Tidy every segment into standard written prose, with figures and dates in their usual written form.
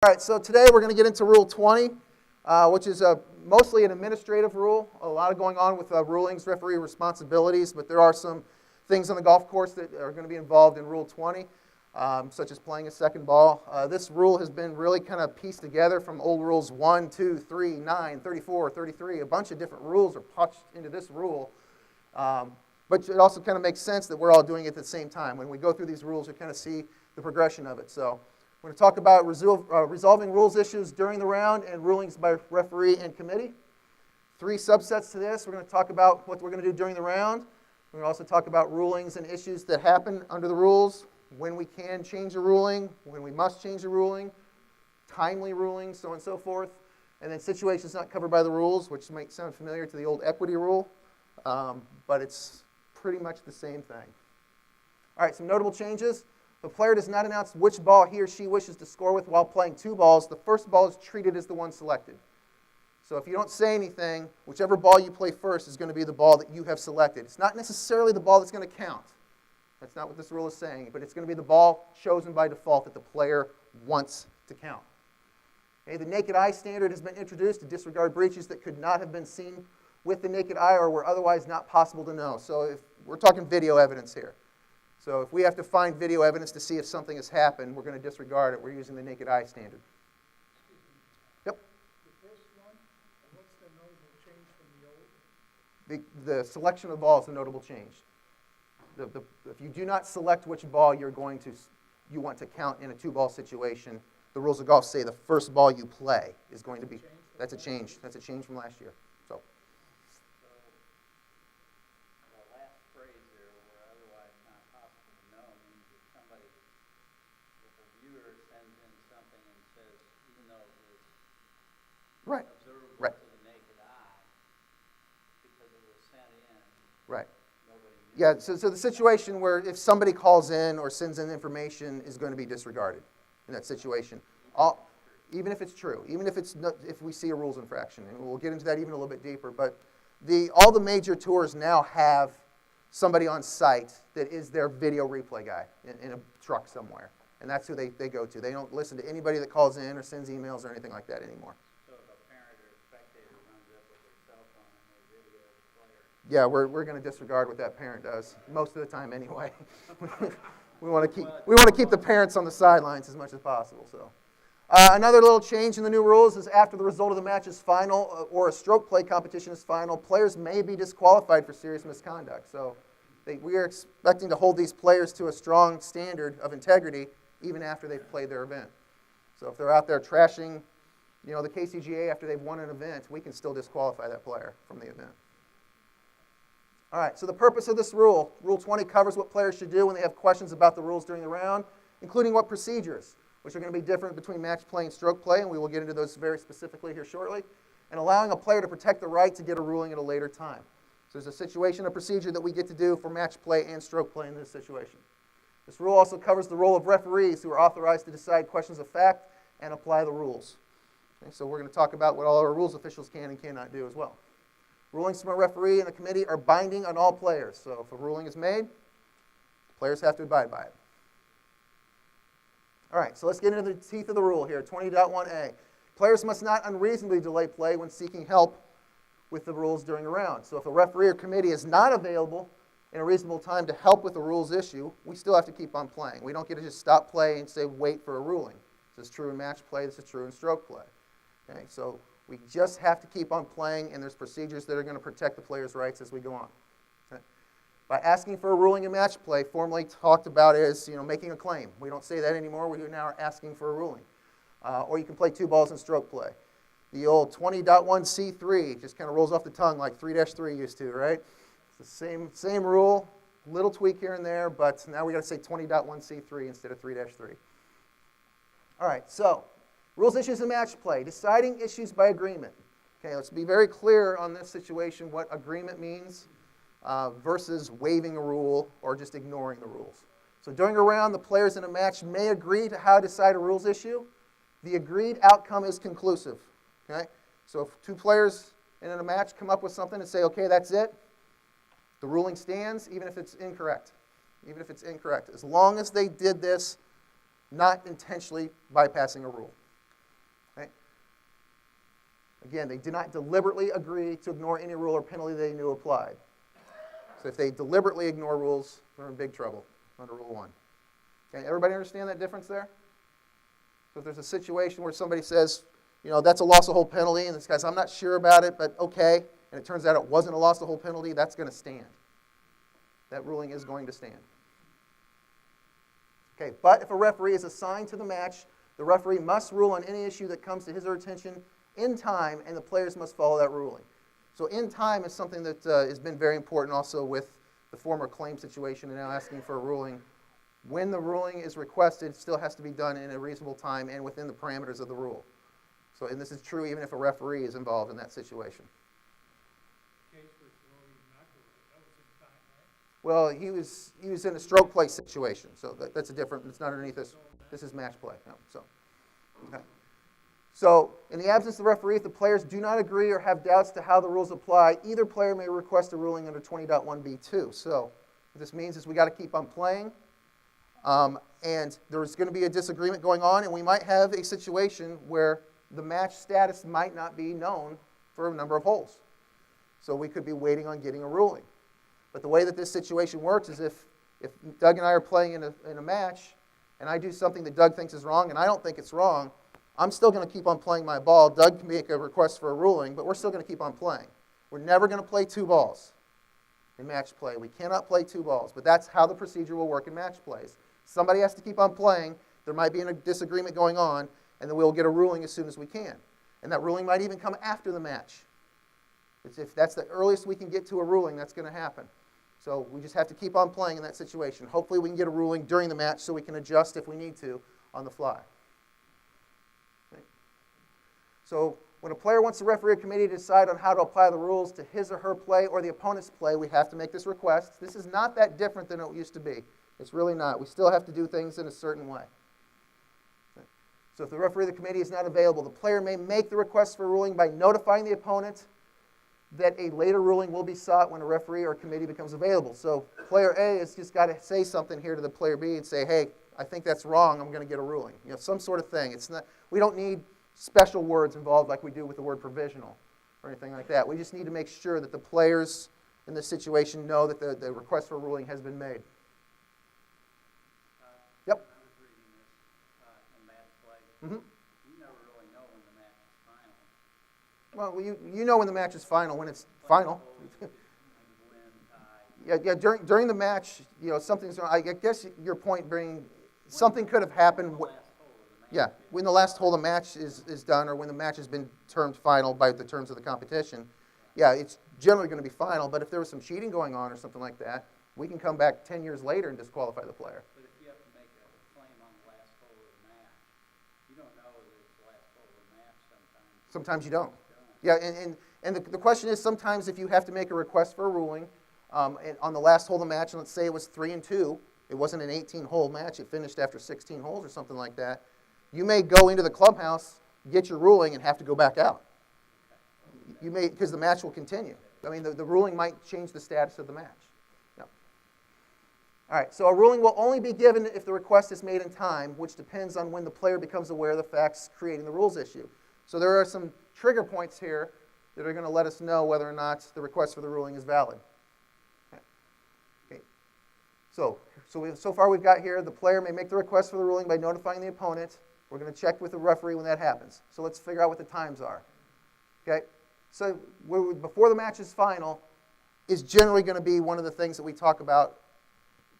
All right, so today we're going to get into Rule 20, which is mostly an administrative rule. A lot going on with rulings, referee responsibilities, but there are some things on the golf course that are going to be involved in Rule 20, such as playing a second ball. This rule has been really kind of pieced together from old rules 1, 2, 3, 9, 34, 33. A bunch of different rules are punched into this rule. But it also kind of makes sense that we're all doing it at the same time. When we go through these rules, you kind of see the progression of it. So we're going to talk about resolving rules issues during the round and rulings by referee and committee. 3 subsets to this. We're going to talk about what we're going to do during the round. We're going to also talk about rulings and issues that happen under the rules, when we can change a ruling, when we must change a ruling, timely rulings, so on and so forth. And then situations not covered by the rules, which might sound familiar to the old equity rule, but it's pretty much the same thing. All right, some notable changes. The player does not announce which ball he or she wishes to score with while playing 2 balls. The first ball is treated as the one selected. So if you don't say anything, whichever ball you play first is going to be the ball that you have selected. It's not necessarily the ball that's going to count. That's not what this rule is saying, but it's going to be the ball chosen by default that the player wants to count. Okay, the naked eye standard has been introduced to disregard breaches that could not have been seen with the naked eye or were otherwise not possible to know. So if we're talking video evidence here. So if we have to find video evidence to see if something has happened, we're going to disregard it. We're using the naked eye standard. Yep. The first one, what's the notable change from the old? The selection of the ball is the notable change. If you do not select which ball you want to count in a 2-ball situation, the rules of golf say the first ball you play is going to be. That's a change. That's a change from last year. So. Right. Right. To the naked eye, because it was sent in. Right. Yeah. So the situation where if somebody calls in or sends in information is going to be disregarded in that situation, even if it's true, even if if we see a rules infraction, and we'll get into that even a little bit deeper. But all the major tours now have somebody on site that is their video replay guy in a truck somewhere, and that's who they go to. They don't listen to anybody that calls in or sends emails or anything like that anymore. Yeah, we're going to disregard what that parent does most of the time anyway. we want to keep the parents on the sidelines as much as possible. So, another little change in the new rules is after the result of the match is final or a stroke play competition is final, players may be disqualified for serious misconduct. So, we are expecting to hold these players to a strong standard of integrity even after they've played their event. So, if they're out there trashing, the KCGA after they've won an event, we can still disqualify that player from the event. All right, so the purpose of this rule, Rule 20 covers what players should do when they have questions about the rules during the round, including what procedures, which are going to be different between match play and stroke play, and we will get into those very specifically here shortly, and allowing a player to protect the right to get a ruling at a later time. So there's a situation, a procedure that we get to do for match play and stroke play in this situation. This rule also covers the role of referees who are authorized to decide questions of fact and apply the rules. Okay, so we're going to talk about what all our rules officials can and cannot do as well. Rulings from a referee and a committee are binding on all players. So if a ruling is made, players have to abide by it. All right, so let's get into the teeth of the rule here, 20.1a. Players must not unreasonably delay play when seeking help with the rules during a round. So if a referee or committee is not available in a reasonable time to help with the rules issue, we still have to keep on playing. We don't get to just stop play and say wait for a ruling. This is true in match play. This is true in stroke play. Okay, so we just have to keep on playing, and there's procedures that are going to protect the player's rights as we go on. Okay? By asking for a ruling in match play, formerly talked about as making a claim. We don't say that anymore. We now are asking for a ruling. Or you can play 2 balls in stroke play. The old 20.1c3 just kind of rolls off the tongue like 3-3 used to, right? It's the same rule, little tweak here and there, but now we got to say 20.1c3 instead of 3-3. All right, so rules, issues, and match play. Deciding issues by agreement. Okay, let's be very clear on this situation what agreement means versus waiving a rule or just ignoring the rules. So during a round, the players in a match may agree to how to decide a rules issue. The agreed outcome is conclusive. Okay, so if 2 players in a match come up with something and say, okay, that's it, the ruling stands even if it's incorrect. Even if it's incorrect. As long as they did this not intentionally bypassing a rule. Again, they did not deliberately agree to ignore any rule or penalty they knew applied. So if they deliberately ignore rules, they're in big trouble under Rule 1. Okay, everybody understand that difference there? So if there's a situation where somebody says, that's a loss of hold penalty, and this guy's, I'm not sure about it, but okay, and it turns out it wasn't a loss of hold penalty, that's going to stand. That ruling is going to stand. Okay, but if a referee is assigned to the match, the referee must rule on any issue that comes to his or her attention in time, and the players must follow that ruling. So in time is something that has been very important also with the former claim situation and now asking for a ruling. When the ruling is requested, it still has to be done in a reasonable time and within the parameters of the rule. So, and this is true even if a referee is involved in that situation. Case with Rory McIlroy, that was in time, right? Well, he was in a stroke play situation, so that's a different. It's not underneath this. This is match play. No, so, okay. So, in the absence of the referee, if the players do not agree or have doubts to how the rules apply, either player may request a ruling under 20.1b2. So, what this means is we got to keep on playing, and there's going to be a disagreement going on, and we might have a situation where the match status might not be known for a number of holes. So we could be waiting on getting a ruling. But the way that this situation works is if Doug and I are playing in a match, and I do something that Doug thinks is wrong, and I don't think it's wrong, I'm still going to keep on playing my ball. Doug can make a request for a ruling, but we're still going to keep on playing. We're never going to play two balls in match play. We cannot play two balls, but that's how the procedure will work in match plays. Somebody has to keep on playing. There might be a disagreement going on, and then we'll get a ruling as soon as we can. And that ruling might even come after the match. If that's the earliest we can get to a ruling, that's going to happen. So we just have to keep on playing in that situation. Hopefully we can get a ruling during the match so we can adjust if we need to on the fly. Okay. So when a player wants the referee or committee to decide on how to apply the rules to his or her play or the opponent's play, we have to make this request. This is not that different than it used to be. It's really not. We still have to do things in a certain way. Okay. So if the referee or the committee is not available, the player may make the request for a ruling by notifying the opponent that a later ruling will be sought when a referee or committee becomes available. So player A has just got to say something here to the player B and say, hey, I think that's wrong, I'm going to get a ruling. Some sort of thing. It's not, we don't need special words involved like we do with the word provisional or anything like that. We just need to make sure that the players in this situation know that the request for a ruling has been made. Yep. I was reading this in match play. Mm-hmm. You never really know when the match is final. Well, you know when the match is final, when it's final. Yeah. During the match, something's. I guess your point being something could have happened. Yeah, when the last hole of the match is done, or when the match has been termed final by the terms of the competition. Yeah, it's generally going to be final. But if there was some cheating going on or something like that, we can come back 10 years later and disqualify the player. But if you have to make a claim on the last hole of the match, you don't know that it's the last hole of the match sometimes. Sometimes you don't. Yeah, and the question is sometimes if you have to make a request for a ruling and on the last hole of the match, and let's say it was 3-2, it wasn't an 18-hole match, it finished after 16 holes or something like that, you may go into the clubhouse, get your ruling, and have to go back out. You may, because the match will continue. I mean, the ruling might change the status of the match. No. All right, so a ruling will only be given if the request is made in time, which depends on when the player becomes aware of the facts creating the rules issue. So there are some trigger points here that are going to let us know whether or not the request for the ruling is valid. Okay. So far we've got here, the player may make the request for the ruling by notifying the opponent. We're going to check with the referee when that happens. So let's figure out what the times are. Okay. So before the match is final is generally going to be one of the things that we talk about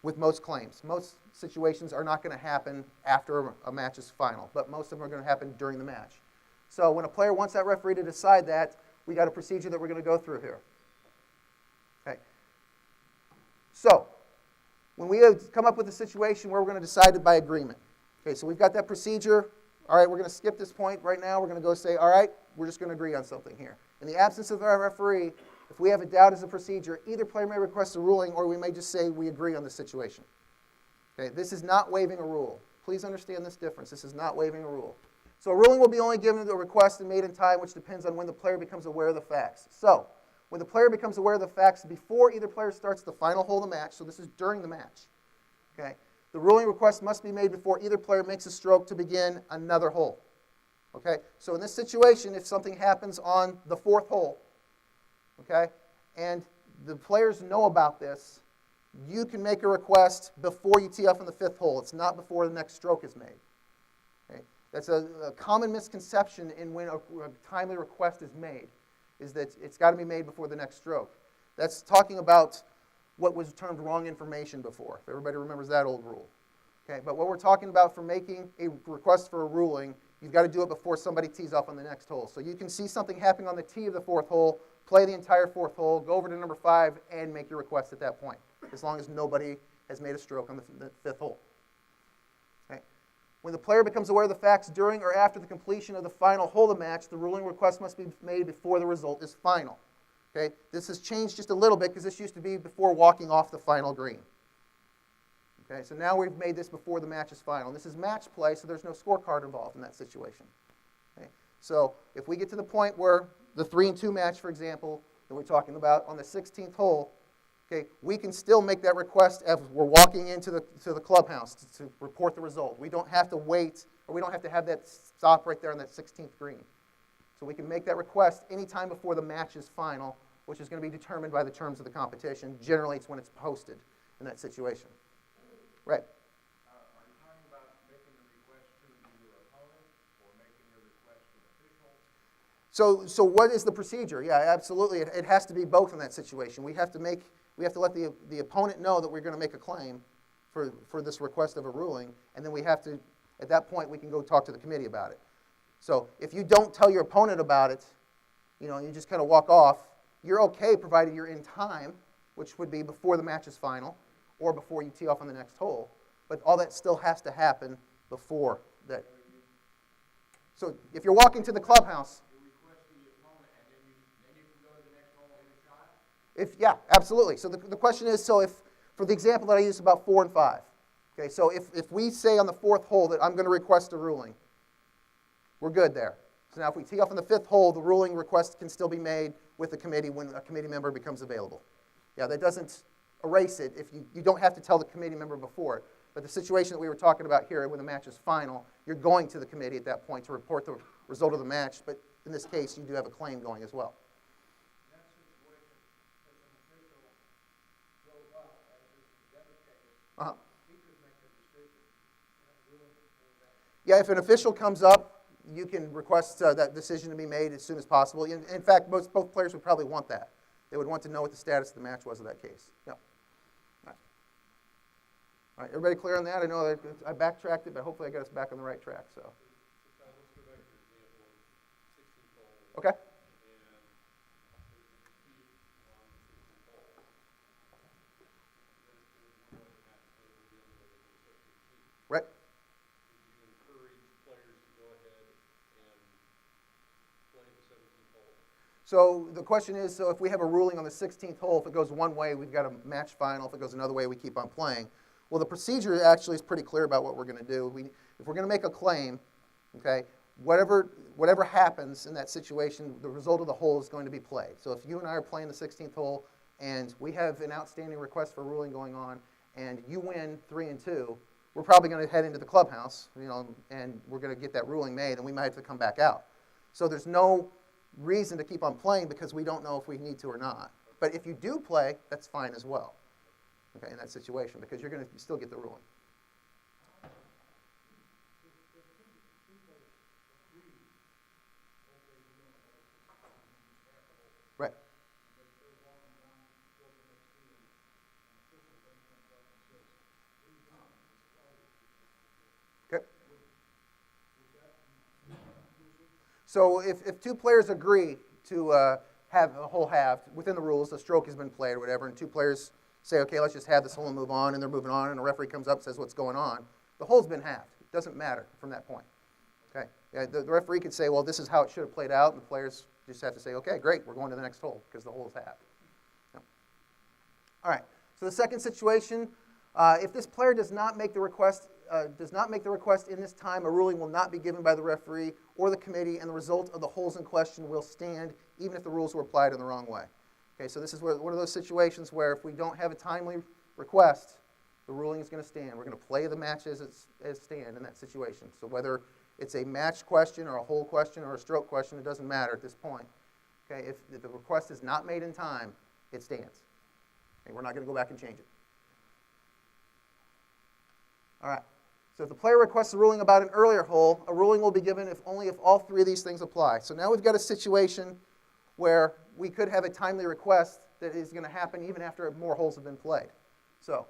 with most claims. Most situations are not going to happen after a match is final, but most of them are going to happen during the match. So when a player wants that referee to decide that, we got a procedure that we're going to go through here. Okay. So when we have come up with a situation where we're going to decide it by agreement. Okay, so we've got that procedure. All right, we're going to skip this point right now. We're going to go say, all right, we're just going to agree on something here. In the absence of our referee, if we have a doubt as a procedure, either player may request a ruling or we may just say we agree on the situation. Okay, this is not waiving a rule. Please understand this difference. This is not waiving a rule. So a ruling will be only given to a request and made in time, which depends on when the player becomes aware of the facts. So when the player becomes aware of the facts before either player starts the final hole of the match, so this is during the match, okay, the ruling request must be made before either player makes a stroke to begin another hole. Okay, so in this situation, if something happens on the fourth hole, okay, and the players know about this, you can make a request before you tee off on the fifth hole. It's not before the next stroke is made. Okay? That's a common misconception in when a timely request is made, is that it's got to be made before the next stroke. That's talking about what was termed wrong information before, if everybody remembers that old rule. Okay, but what we're talking about for making a request for a ruling, you've got to do it before somebody tees off on the next hole. So you can see something happening on the tee of the fourth hole, play the entire fourth hole, go over to number 5, and make your request at that point, as long as nobody has made a stroke on the fifth hole. Okay. When the player becomes aware of the facts during or after the completion of the final hole of the match, the ruling request must be made before the result is final. Okay. This has changed just a little bit because this used to be before walking off the final green. Okay, so now we've made this before the match is final. This is match play, so there's no scorecard involved in that situation. Okay, so if we get to the point where the 3-2 match, for example, that we're talking about on the 16th hole, okay, we can still make that request as we're walking into the clubhouse to report the result. We don't have to wait, or we don't have to have that stop right there on that 16th green. So we can make that request anytime before the match is final, which is going to be determined by the terms of the competition. Generally, it's when it's posted in that situation. Right. Are you talking about making the request to your opponent or making your request to an official? So what is the procedure? Yeah, absolutely. It has to be both in that situation. We have to let the opponent know that we're going to make a claim for this request of a ruling, and then we have to, at that point, we can go talk to the committee about it. So if you don't tell your opponent about it, and you just kind of walk off, you're okay provided you're in time, which would be before the match is final, or before you tee off on the next hole. But all that still has to happen before that. So if you're walking to the clubhouse, You request the opponent, and then you can go to the next hole and hit a shot? yeah, absolutely. So the question is, so if, for the example that I used about 4 and 5, okay, so if we say on the fourth hole that I'm going to request a ruling, we're good there. So now if we tee off on the fifth hole, the ruling request can still be made with the committee when a committee member becomes available. Yeah, that doesn't erase it if you don't have to tell the committee member before it. But the situation that we were talking about here, when the match is final, you're going to the committee at that point to report the result of the match. But in this case, you do have a claim going as well. In that situation, if an official drove up, as is the other case, he could make a decision and ruling before that. Yeah, if an official comes up, you can request that decision to be made as soon as possible. In fact, both players would probably want that. They would want to know what the status of the match was of that case. Yeah. All right, everybody clear on that? I know that I backtracked it, but hopefully I got us back on the right track. So. Let's go back to your example of 16th hole. Okay. And there's a dispute on the 16th hole. There's one way the match played with the other way they were supposed to tee. Right. Would you encourage players to go ahead and play the 17th hole? So the question is, so if we have a ruling on the 16th hole, if it goes one way, we've got a match final. If it goes another way, we keep on playing. Well, the procedure actually is pretty clear about what we're going to do. If we're going to make a claim, okay, whatever happens in that situation, the result of the hole is going to be played. So if you and I are playing the 16th hole and we have an outstanding request for ruling going on and you win 3-2, we're probably going to head into the clubhouse, and we're going to get that ruling made, and we might have to come back out. So there's no reason to keep on playing because we don't know if we need to or not. But if you do play, that's fine as well. Okay, in that situation, because you're going to still get the ruling. If two people agree, okay, we don't know half the hole, Right. and they're walking down toward the next tee, and an official then comes up and says, "Leave down, it's closed." Okay. Would that be conclusive? So if two players agree to have a hole halved within the rules, the stroke has been played or whatever, and two players say, okay, let's just have this hole and move on, and they're moving on, and the referee comes up and says what's going on, the hole's been halved. It doesn't matter from that point. Okay. Yeah, the referee could say, well, this is how it should have played out, and the players just have to say, okay, great, we're going to the next hole because the hole is halved. Yeah. All right. So the second situation, if this player does not make the request in this time, a ruling will not be given by the referee or the committee, and the result of the holes in question will stand, even if the rules were applied in the wrong way. Okay, so this is one of those situations where if we don't have a timely request, the ruling is going to stand. We're going to play the match as stand in that situation. So whether it's a match question or a hole question or a stroke question, it doesn't matter at this point. Okay, if the request is not made in time, it stands. Okay, we're not going to go back and change it. All right. So if the player requests a ruling about an earlier hole, a ruling will be given if all three of these things apply. So now we've got a situation where we could have a timely request that is going to happen even after more holes have been played. So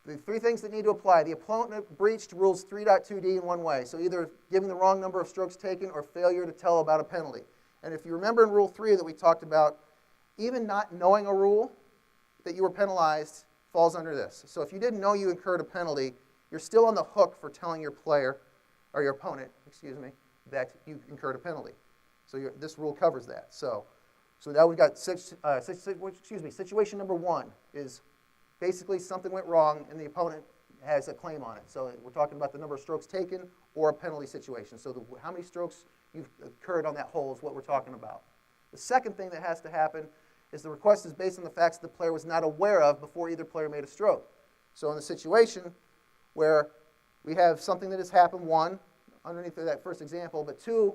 the three things that need to apply. The opponent breached rules 3.2d in one way. So either giving the wrong number of strokes taken or failure to tell about a penalty. And if you remember in Rule 3 that we talked about, even not knowing a rule that you were penalized falls under this. So if you didn't know you incurred a penalty, you're still on the hook for telling your player, or your opponent, excuse me, that you incurred a penalty. So this rule covers that. So now we've got situation number one is basically something went wrong and the opponent has a claim on it. So we're talking about the number of strokes taken or a penalty situation. So how many strokes you've incurred on that hole is what we're talking about. The second thing that has to happen is the request is based on the facts the player was not aware of before either player made a stroke. So in the situation where we have something that has happened, one, underneath of that first example, but two,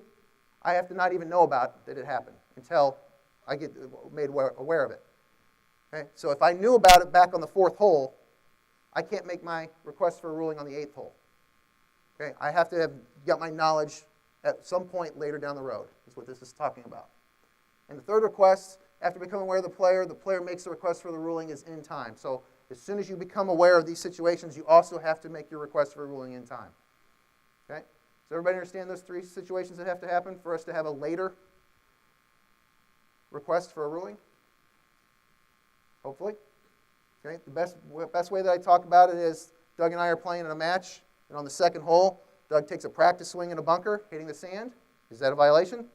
I have to not even know about that it happened until I get made aware of it. Okay? So if I knew about it back on the fourth hole, I can't make my request for a ruling on the eighth hole. Okay? I have to have got my knowledge at some point later down the road, is what this is talking about. And the third request, after becoming aware of the player makes the request for the ruling is in time. So as soon as you become aware of these situations, you also have to make your request for a ruling in time. Okay? Does everybody understand those three situations that have to happen for us to have a later request for a ruling? Hopefully. Okay? The best way that I talk about it is Doug and I are playing in a match, and on the second hole, Doug takes a practice swing in a bunker, hitting the sand. Is that a violation?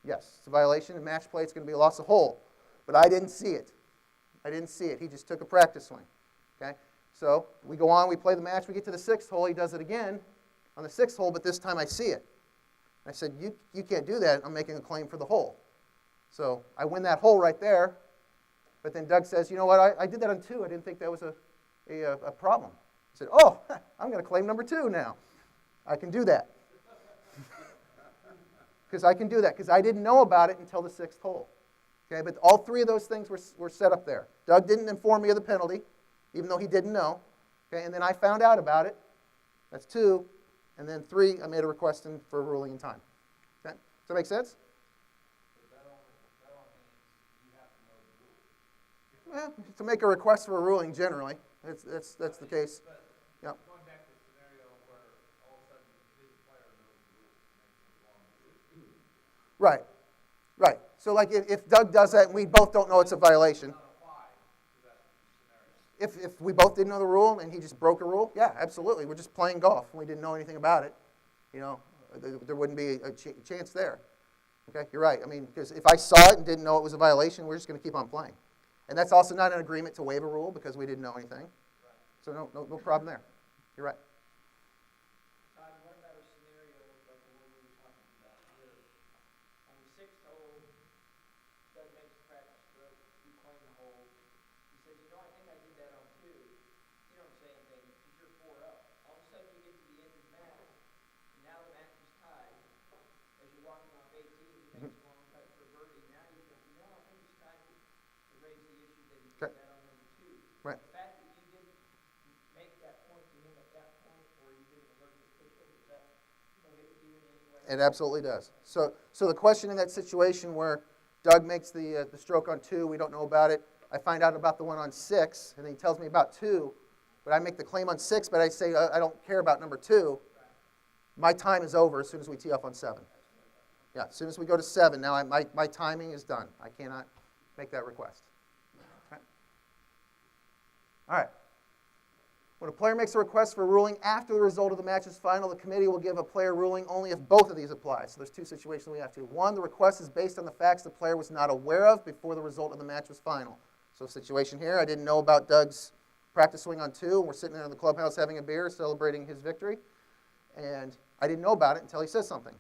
Yes, it's a violation. In match play, it's going to be a loss of hole. But I didn't see it. I didn't see it. He just took a practice swing. Okay? So we go on, we play the match, we get to the sixth hole, he does it again on the sixth hole, but this time I see it. I said, you can't do that. I'm making a claim for the hole. So I win that hole right there, but then Doug says, you know what, I did that on two. I didn't think that was a problem. I said, oh, I'm going to claim number two now. I can do that. Because I can do that, because I didn't know about it until the sixth hole. Okay, but all three of those things were set up there. Doug didn't inform me of the penalty, even though he didn't know. Okay, and then I found out about it. That's two. And then three, I made a request for a ruling in time. Okay, does that make sense? But that only means you have to know the rules. Well, to make a request for a ruling, generally, that's the case. But Yep. going back to the scenario where all of a sudden his player knows the rules and makes it wrong. Right, right. So like if Doug does that and we both don't know it's a violation, Not apply to that scenario. if we both didn't know the rule and he just broke a rule, yeah, absolutely. We're just playing golf and we didn't know anything about it. You know, there wouldn't be a chance there. Okay, you're right. I mean, because if I saw it and didn't know it was a violation, we're just going to keep on playing. And that's also not an agreement to waive a rule because we didn't know anything. So no problem there. You're right. Todd, what about a scenario like the one we were talking about, where on the sixth hole, Doug makes a practice stroke, you claim the hole. He says, you know, I think I did that on two. You don't say anything because you're 4-up. All of a sudden you get to the end of the match, and now the match is tied. As you're walking off 18, he makes a long cut for birdie. Now you think, you know, I think it's time to raise the issue that he did that on number two. Right. The fact that you didn't make that point to him at that point, or you didn't alert his pitcher, does that prohibit you in any way? It absolutely does. So the question in that situation where Doug makes the stroke on two, we don't know about it. I find out about the one on six, and then he tells me about two. But I make the claim on six, but I say I don't care about number two. My time is over as soon as we tee off on seven. Yeah, as soon as we go to seven, now my timing is done. I cannot make that request. Okay. All right. When a player makes a request for a ruling after the result of the match is final, the committee will give a player ruling only if both of these apply. So there's two situations we have to. One, the request is based on the facts the player was not aware of before the result of the match was final. So situation here, I didn't know about Doug's practice swing on two, and we're sitting there in the clubhouse having a beer, celebrating his victory. And I didn't know about it until he says something.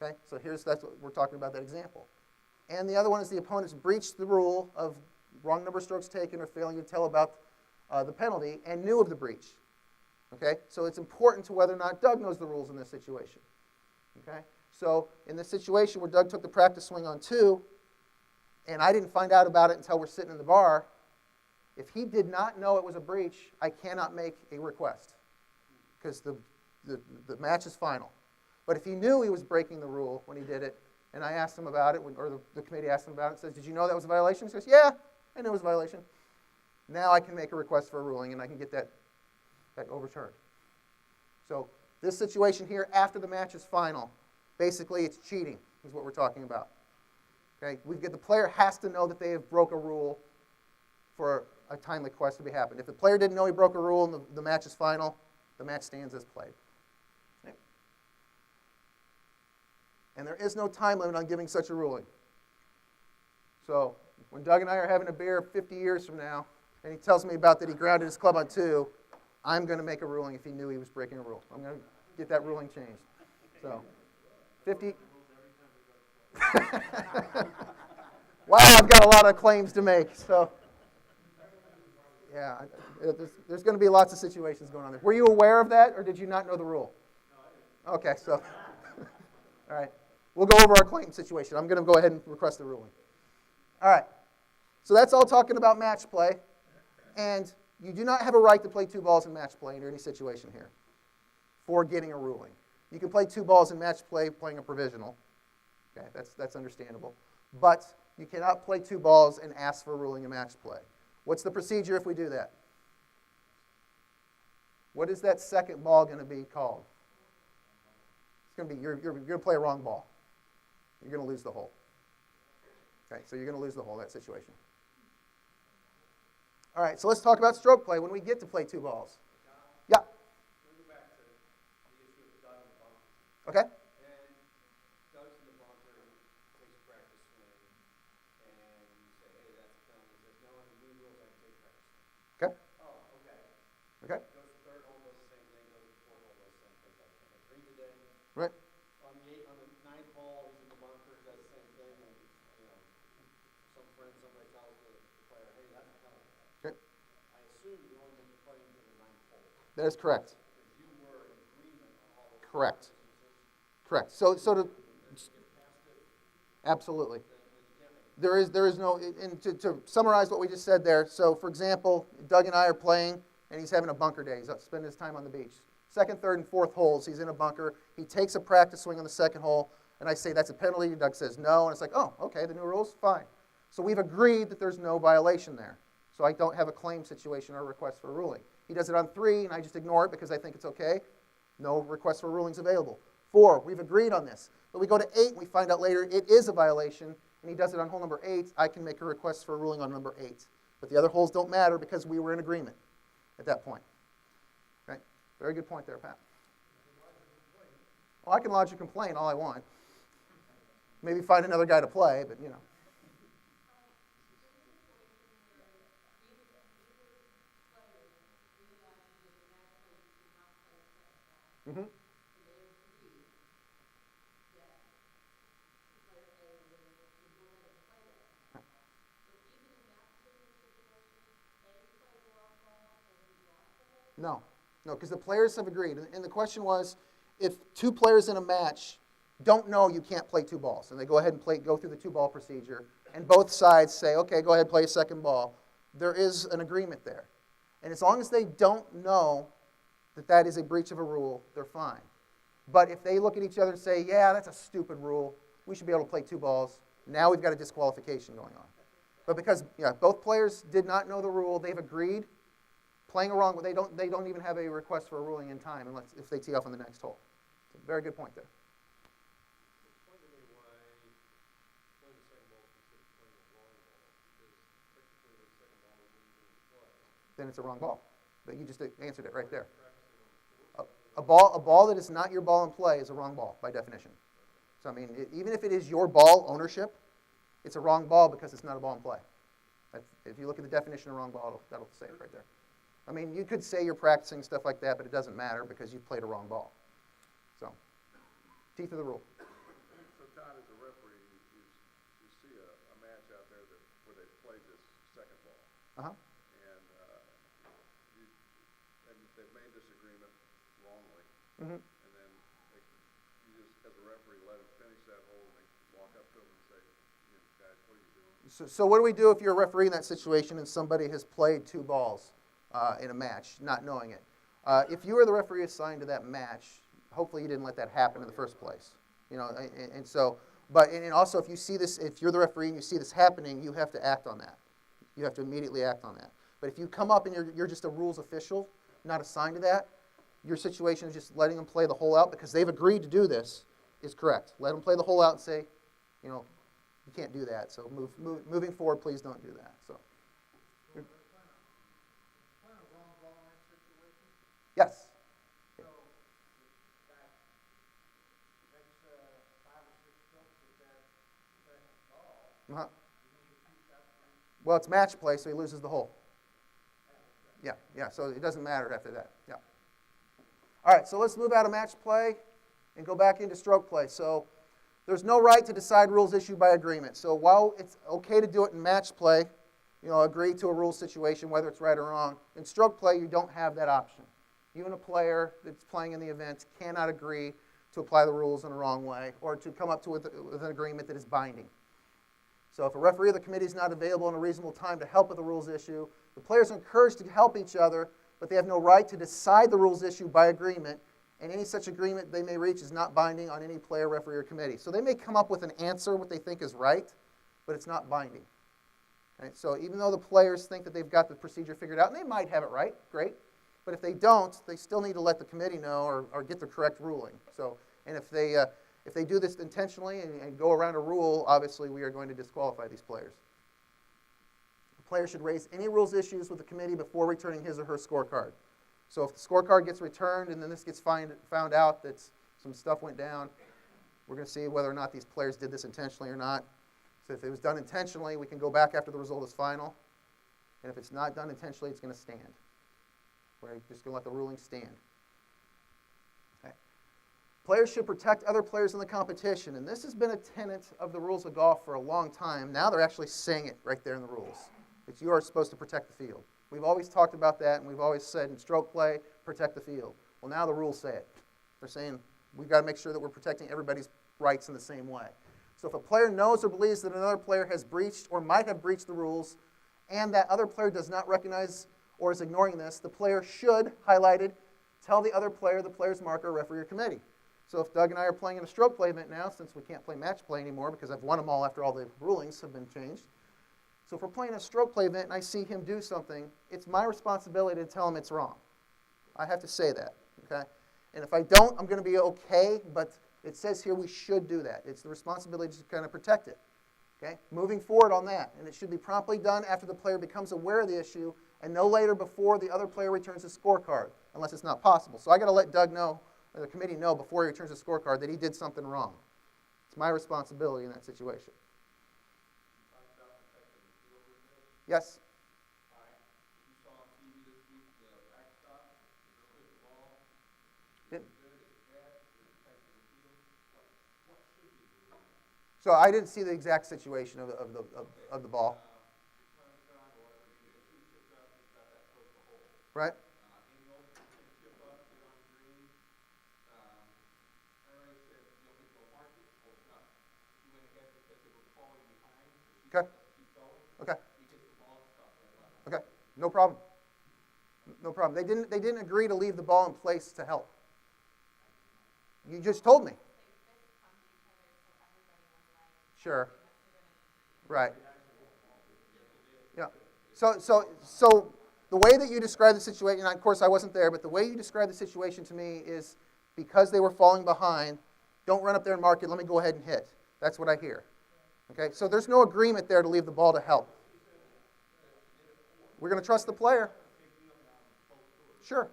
Okay, so that's what we're talking about, that example. And the other one is the opponent's breached the rule of wrong number of strokes taken or failing to tell about the penalty and knew of the breach. Okay? So it's important to whether or not Doug knows the rules in this situation. Okay? So in this situation where Doug took the practice swing on 2, and I didn't find out about it until we're sitting in the bar, if he did not know it was a breach, I cannot make a request because the match is final. But if he knew he was breaking the rule when he did it, and I asked him about it, or the committee asked him about it, and says, did you know that was a violation? He says, yeah, I knew it was a violation. Now I can make a request for a ruling, and I can get that overturned. So this situation here, after the match is final, basically it's cheating is what we're talking about. Okay? The player has to know that they have broke a rule for a timely request to be happened. If the player didn't know he broke a rule and the match is final, the match stands as played. Okay? And there is no time limit on giving such a ruling. So when Doug and I are having a beer 50 years from now, and he tells me about that he grounded his club on 2, I'm going to make a ruling if he knew he was breaking a rule. I'm going to get that ruling changed. So, 50. Wow, I've got a lot of claims to make. So, yeah, there's going to be lots of situations going on there. Were you aware of that, or did you not know the rule? No, I didn't. Okay, so, all right. We'll go over our claim situation. I'm going to go ahead and request the ruling. All right. So that's all talking about match play. And you do not have a right to play 2 balls in match play in any situation here for getting a ruling. You can play 2 balls in match play playing a provisional. Okay, that's understandable. But you cannot play 2 balls and ask for a ruling in match play. What's the procedure if we do that? What is that second ball going to be called? It's going to be you're going to play a wrong ball. You're going to lose the hole. Okay, so you're going to lose the hole in that situation. All right, so let's talk about stroke play when we get to play 2 balls. Yeah. Let me go back to the issue of Doug and the bunker. Okay. And Doug's in the bunker, takes a practice swing, and you say, hey, that's a penalty. He says, no, under new rules, I can take a practice swing. Okay. Oh, okay. Okay. Goes to third hole, does the same thing. Goes to fourth hole, does the same thing. Okay. Green today. Right. On the 9th hole, he's in the bunker, does the same thing, and somebody tells the player, hey, that's a penalty. Okay. I assume you only make the play into the 9th hole. That is correct. Because you were in agreement on all those Correct. instances. Correct. So to absolutely. There is no, and to summarize what we just said there, so for example, Doug and I are playing, and he's having a bunker day. He's spending his time on the beach. 2nd, 3rd, and 4th holes, he's in a bunker. He takes a practice swing on the 2nd hole, and I say, that's a penalty. Doug says no, and it's like, oh, okay, the new rules, fine. So we've agreed that there's no violation there. So I don't have a claim situation or a request for a ruling. He does it on 3, and I just ignore it because I think it's okay. No request for rulings available. 4, we've agreed on this. But we go to 8, and we find out later it is a violation, and he does it on hole number 8. I can make a request for a ruling on number 8. But the other holes don't matter because we were in agreement at that point. Okay? Very good point there, Pat. Well, I can lodge a complaint all I want. Maybe find another guy to play, but, you know. Mm-hmm. No, because the players have agreed. And the question was, if 2 players in a match don't know you can't play 2 balls, and they go ahead and go through the 2-ball procedure, and both sides say, okay, go ahead, play a 2nd ball, there is an agreement there. And as long as they don't know that that is a breach of a rule, they're fine. But if they look at each other and say, yeah, that's a stupid rule, we should be able to play 2 balls, now we've got a disqualification going on. But because both players did not know the rule, they've agreed, playing a wrong, they don't even have a request for a ruling in time unless if they tee off on the next hole. So very good point there. Explain to me why playing the second ball is considered playing a wrong ball, because technically the second ball isn't even in play. Then it's a wrong ball. But you just answered it right there. A ball that is not your ball in play is a wrong ball by definition. So I mean, even if it is your ball ownership, it's a wrong ball because it's not a ball in play. If you look at the definition of wrong ball, that'll say it right there. I mean, you could say you're practicing stuff like that, but it doesn't matter because you played a wrong ball. So, teeth of the rule. So, Todd, as a referee, you see a match out there where they played this second ball. Uh-huh. And they've made this agreement And then you just, as a referee, let them finish that hole and then walk up to them and say, guys, what are you doing? So what do we do if you're a referee in that situation and somebody has played 2 balls in a match, not knowing it? If you were the referee assigned to that match, hopefully you didn't let that happen in the first place. And so, and also if you see this, if you're the referee and you see this happening, you have to act on that. You have to immediately act on that. But if you come up and you're just a rules official, not assigned to that, your situation is just letting them play the hole out because they've agreed to do this is correct. Let them play the hole out and say, you can't do that. So moving forward, please don't do that. So. Kind of wrong ball in that situation. Yes. So, that makes 5 or 6 strokes with that second ball. Uh-huh. You don't repeat that one. Well, it's match play, so he loses the hole. Yeah, so it doesn't matter after that. Yeah. All right, so let's move out of match play and go back into stroke play. So there's no right to decide rules issued by agreement. So while it's okay to do it in match play, agree to a rule situation, whether it's right or wrong, in stroke play, you don't have that option. You and a player that's playing in the event cannot agree to apply the rules in a wrong way or to come up with an agreement that is binding. So if a referee of the committee is not available in a reasonable time to help with the rules issue, the players are encouraged to help each other, but they have no right to decide the rules issue by agreement, and any such agreement they may reach is not binding on any player, referee, or committee. So they may come up with an answer, what they think is right, but it's not binding. Okay? So even though the players think that they've got the procedure figured out, and they might have it right, great, but if they don't, they still need to let the committee know or get the correct ruling. So, and if they do this intentionally and go around a rule, obviously we are going to disqualify these players. The player should raise any rules issues with the committee before returning his or her scorecard. So if the scorecard gets returned and then this gets found out that some stuff went down, we're going to see whether or not these players did this intentionally or not. So if it was done intentionally, we can go back after the result is final. And if it's not done intentionally, it's going to stand. We're just going to let the ruling stand. Okay. Players should protect other players in the competition. And this has been a tenet of the rules of golf for a long time. Now they're actually saying it right there in the rules. That you are supposed to protect the field. We've always talked about that, and we've always said in stroke play, protect the field. Well, now the rules say it. They're saying we've got to make sure that we're protecting everybody's rights in the same way. So if a player knows or believes that another player has breached or might have breached the rules, and that other player does not recognize or is ignoring this, the player should, highlighted, tell the other player, the player's marker, referee, or committee. So if Doug and I are playing in a stroke play event now, since we can't play match play anymore because I've won them all after all the rulings have been changed, so if we're playing a stroke play event and I see him do something, it's my responsibility to tell him it's wrong. I have to say that, okay? And if I don't, I'm going to be okay, but it says here we should do that. It's the responsibility to kind of protect it, okay? Moving forward on that, and it should be promptly done after the player becomes aware of the issue and no later before the other player returns his scorecard, unless it's not possible. So I got to let Doug know, or the committee know before he returns his scorecard that he did something wrong. It's my responsibility in that situation. Yes? You saw on TV this week the backstop, the ball, Yep. what should be the rule? So I didn't see the exact situation of the ball. Right? Okay. Okay. Okay. No problem. No problem. They didn't agree to leave the ball in place to help. You just told me. Sure. Right. Yeah. So the way that you describe the situation, and of course I wasn't there, but the way you describe the situation to me is because they were falling behind, don't run up there and mark it, let me go ahead and hit. That's what I hear. Okay? So there's no agreement there to leave the ball to help. We're going to trust the player. Sure.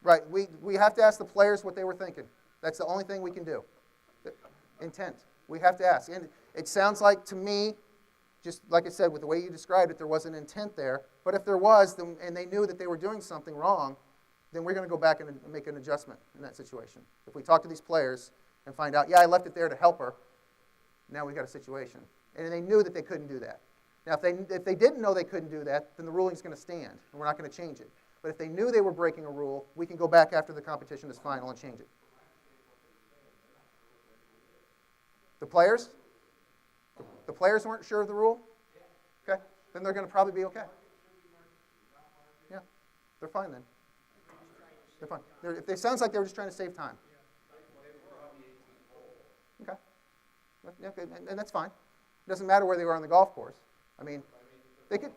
Right. We have to ask the players what they were thinking. That's the only thing we can do. Intent. We have to ask. And it sounds like to me, just like I said, with the way you described it, there was an intent there. But if there was, then, and they knew that they were doing something wrong, then we're going to go back and make an adjustment in that situation. If we talk to these players and find out, yeah, I left it there to help her, now we've got a situation. And they knew that they couldn't do that. Now, if they didn't know they couldn't do that, then the ruling's going to stand, and we're not going to change it. But if they knew they were breaking a rule, we can go back after the competition is final and change it. The players? The players weren't sure of the rule? Okay, then they're going to probably be okay. Yeah, they're fine then. They're fine. It sounds like they were just trying to save time. Okay. Yeah, and that's fine. It doesn't matter where they were on the golf course. I mean, they could.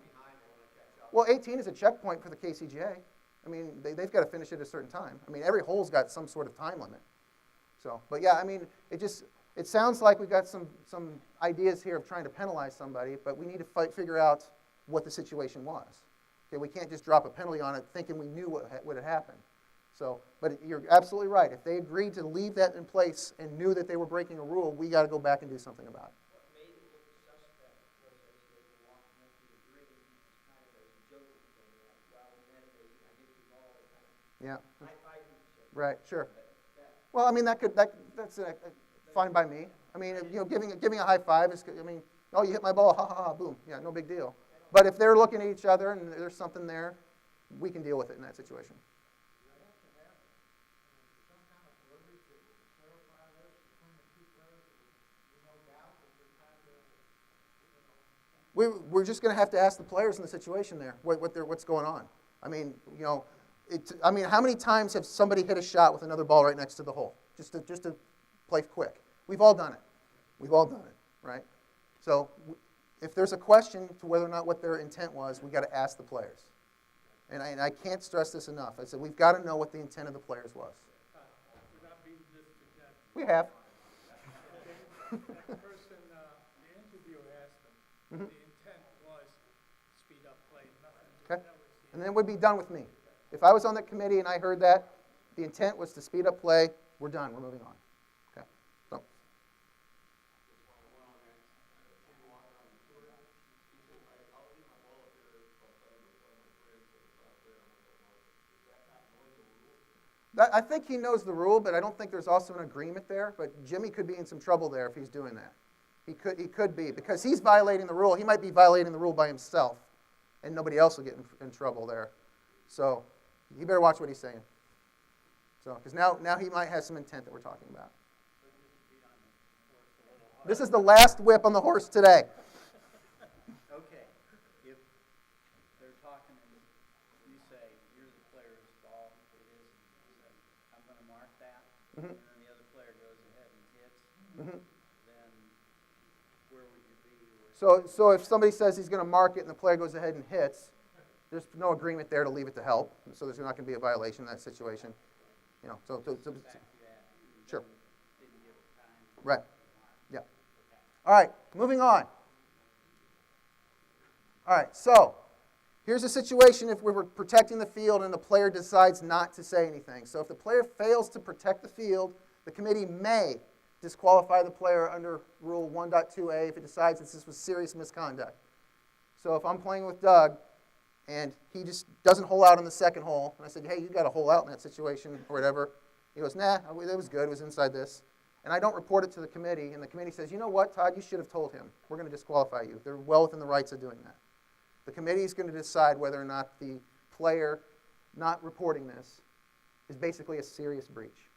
Well, 18 is a checkpoint for the KCGA. I mean, they've got to finish it at a certain time. I mean, every hole's got some sort of time limit. So, but yeah, I mean, it sounds like we've got some ideas here of trying to penalize somebody, but we need to figure out what the situation was. Okay, we can't just drop a penalty on it thinking we knew what had happened. So, but you're absolutely right. If they agreed to leave that in place and knew that they were breaking a rule, we got to go back and do something about it. What made it look suspect was as they were walking up to the green, kind of as a joking thing, like, well, we met, I hit the ball, kind of Yeah. high-fiving each other. Right. Sure. But that, Well, I mean, that's fine by me. I mean, giving a high five is, I mean, oh, you hit my ball, ha, ha, ha, boom. Yeah, no big deal. But if they're looking at each other and there's something there, we can deal with it in that situation. Some kind of verbiage that would clarify this between the two players, there's no doubt that they're trying to, We're just going to have to ask the players in the situation there what's going on. I mean, how many times have somebody hit a shot with another ball right next to the hole just to play quick? We've all done it. We've all done it, right? So if there's a question to whether or not what their intent was, we've got to ask the players. And I can't stress this enough. I said we've got to know what the intent of the players was. we're not being this to that. We have. That person, the interviewer asked them, the intent was speed up play, nothing. Okay. That was the And then it would be done with me. If I was on that committee and I heard that, the intent was to speed up play, we're done. We're moving on. Okay. So. I think he knows the rule, but I don't think there's also an agreement there. But Jimmy could be in some trouble there if he's doing that. He could be, because he's violating the rule. He might be violating the rule by himself, and nobody else will get in trouble there. So you better watch what he's saying. So, because now he might have some intent that we're talking about. This is the last whip on the horse today. Okay, if they're talking and you say, here's the player's ball, it is, I'm going to mark that, and then the other player goes ahead and hits, then where would you be? So if somebody says he's going to mark it and the player goes ahead and hits, there's no agreement there to leave it to help. So there's not going to be a violation in that situation. You know, sure. Right. Yeah. All right, moving on. All right, so here's a situation if we were protecting the field and the player decides not to say anything. So if the player fails to protect the field, the committee may disqualify the player under Rule 1.2a if it decides that this was serious misconduct. So if I'm playing with Doug and he just doesn't hole out on the second hole, and I said, hey, you got to hole out in that situation or whatever. He goes, nah, it was good. It was inside this. And I don't report it to the committee, and the committee says, you know what, Todd, you should have told him. We're going to disqualify you. They're well within the rights of doing that. The committee is going to decide whether or not the player not reporting this is basically a serious breach.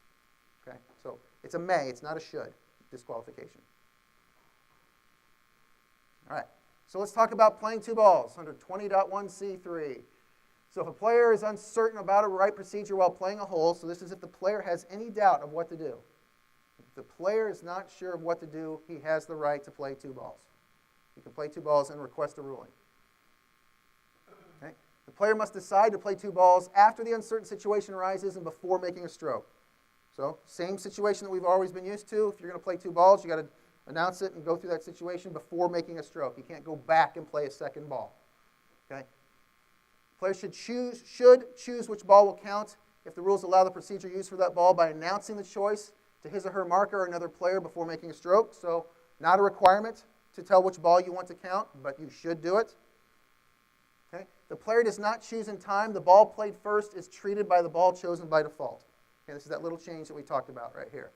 Okay? So it's a may, it's not a should disqualification. All right. So let's talk about playing two balls under 20.1c3. So if a player is uncertain about a right procedure while playing a hole, so this is if the player has any doubt of what to do. If the player is not sure of what to do, he has the right to play two balls. He can play two balls and request a ruling. Okay? The player must decide to play two balls after the uncertain situation arises and before making a stroke. So same situation that we've always been used to. If you're going to play two balls, you've got to announce it and go through that situation before making a stroke. You can't go back and play a second ball. Okay? Players should choose which ball will count if the rules allow the procedure used for that ball by announcing the choice to his or her marker or another player before making a stroke. So not a requirement to tell which ball you want to count, but you should do it. Okay? The player does not choose in time. The ball played first is treated by the ball chosen by default. Okay, this is that little change that we talked about right here.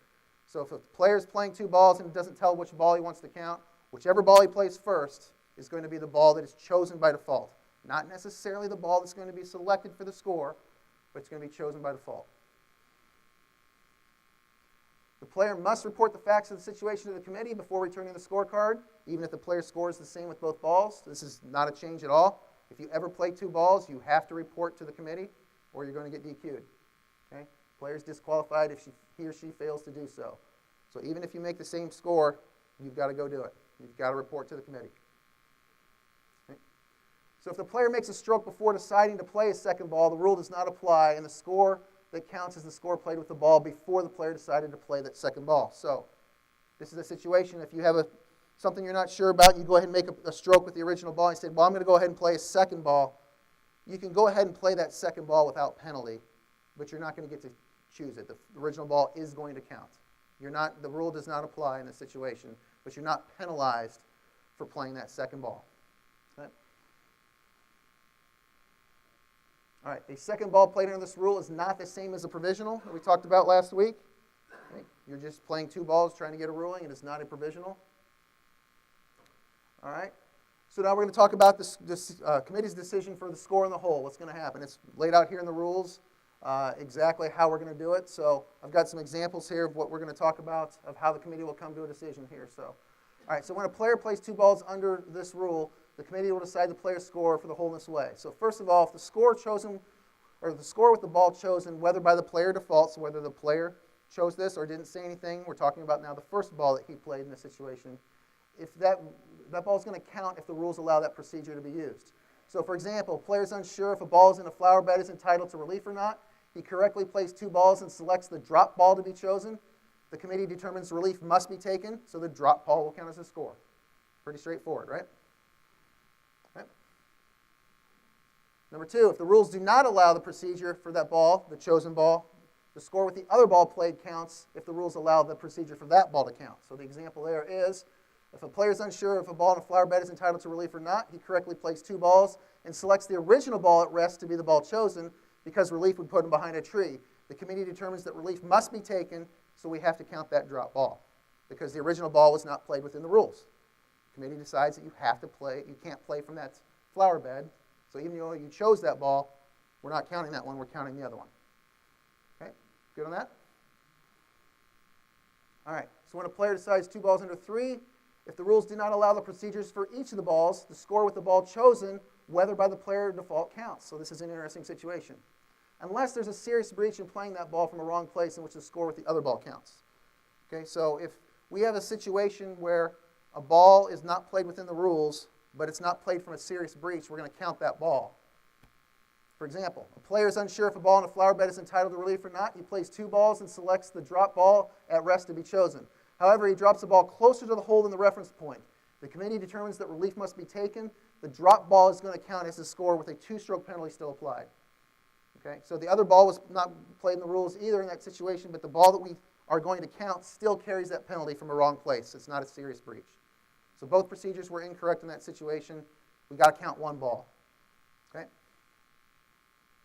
So if a player is playing two balls and doesn't tell which ball he wants to count, whichever ball he plays first is going to be the ball that is chosen by default. Not necessarily the ball that's going to be selected for the score, but it's going to be chosen by default. The player must report the facts of the situation to the committee before returning the scorecard, even if the player's score is the same with both balls. This is not a change at all. If you ever play 2 balls, you have to report to the committee, or you're going to get DQ'd. Okay? Player's disqualified if he or she fails to do so. So even if you make the same score, you've got to go do it. You've got to report to the committee. Okay? So if the player makes a stroke before deciding to play a second ball, the rule does not apply, and the score that counts as the score played with the ball before the player decided to play that second ball. So this is a situation, if you have something you're not sure about, you go ahead and make a stroke with the original ball, and you say, well, I'm going to go ahead and play a second ball. You can go ahead and play that second ball without penalty, but you're not going to get to choose it. The original ball is going to count. The rule does not apply in this situation, but you're not penalized for playing that second ball. Okay? All right, a second ball played under this rule is not the same as a provisional that we talked about last week. Okay? You're just playing 2 balls trying to get a ruling. It is not a provisional. All right, so now we're going to talk about this committee's decision for the score in the whole. What's going to happen? It's laid out here in the rules exactly how we're going to do it. So I've got some examples here of what we're going to talk about, of how the committee will come to a decision here. So, all right, so when a player plays 2 balls under this rule, the committee will decide the player's score for the whole in this way. So first of all, if the score chosen, or the score with the ball chosen, whether by the player defaults, whether the player chose this or didn't say anything, we're talking about now the first ball that he played in this situation, if that ball is going to count if the rules allow that procedure to be used. So for example, a player is unsure if a ball is in a flower bed is entitled to relief or not. He correctly plays 2 balls and selects the drop ball to be chosen. The committee determines relief must be taken, so the drop ball will count as a score. Pretty straightforward, right? Okay. Number 2, if the rules do not allow the procedure for that ball, the chosen ball, the score with the other ball played counts if the rules allow the procedure for that ball to count. So the example there is, if a player is unsure if a ball in a flower bed is entitled to relief or not, he correctly plays 2 balls and selects the original ball at rest to be the ball chosen because relief would put him behind a tree. The committee determines that relief must be taken, so we have to count that drop ball because the original ball was not played within the rules. The committee decides that you can't play from that flower bed, so even though you chose that ball, we're not counting that one, we're counting the other one. Okay, good on that? All right, so when a player decides 2 balls under 3, if the rules do not allow the procedures for each of the balls, the score with the ball chosen, whether by the player default, counts. So this is an interesting situation. Unless there's a serious breach in playing that ball from a wrong place in which the score with the other ball counts. Okay, so if we have a situation where a ball is not played within the rules, but it's not played from a serious breach, we're going to count that ball. For example, a player is unsure if a ball in a flower bed is entitled to relief or not. He plays 2 balls and selects the drop ball at rest to be chosen. However, he drops the ball closer to the hole than the reference point. The committee determines that relief must be taken. The drop ball is going to count as a score with a 2-stroke penalty still applied. Okay, so the other ball was not played in the rules either in that situation, but the ball that we are going to count still carries that penalty from a wrong place. It's not a serious breach. So both procedures were incorrect in that situation. We've got to count 1 ball. Okay?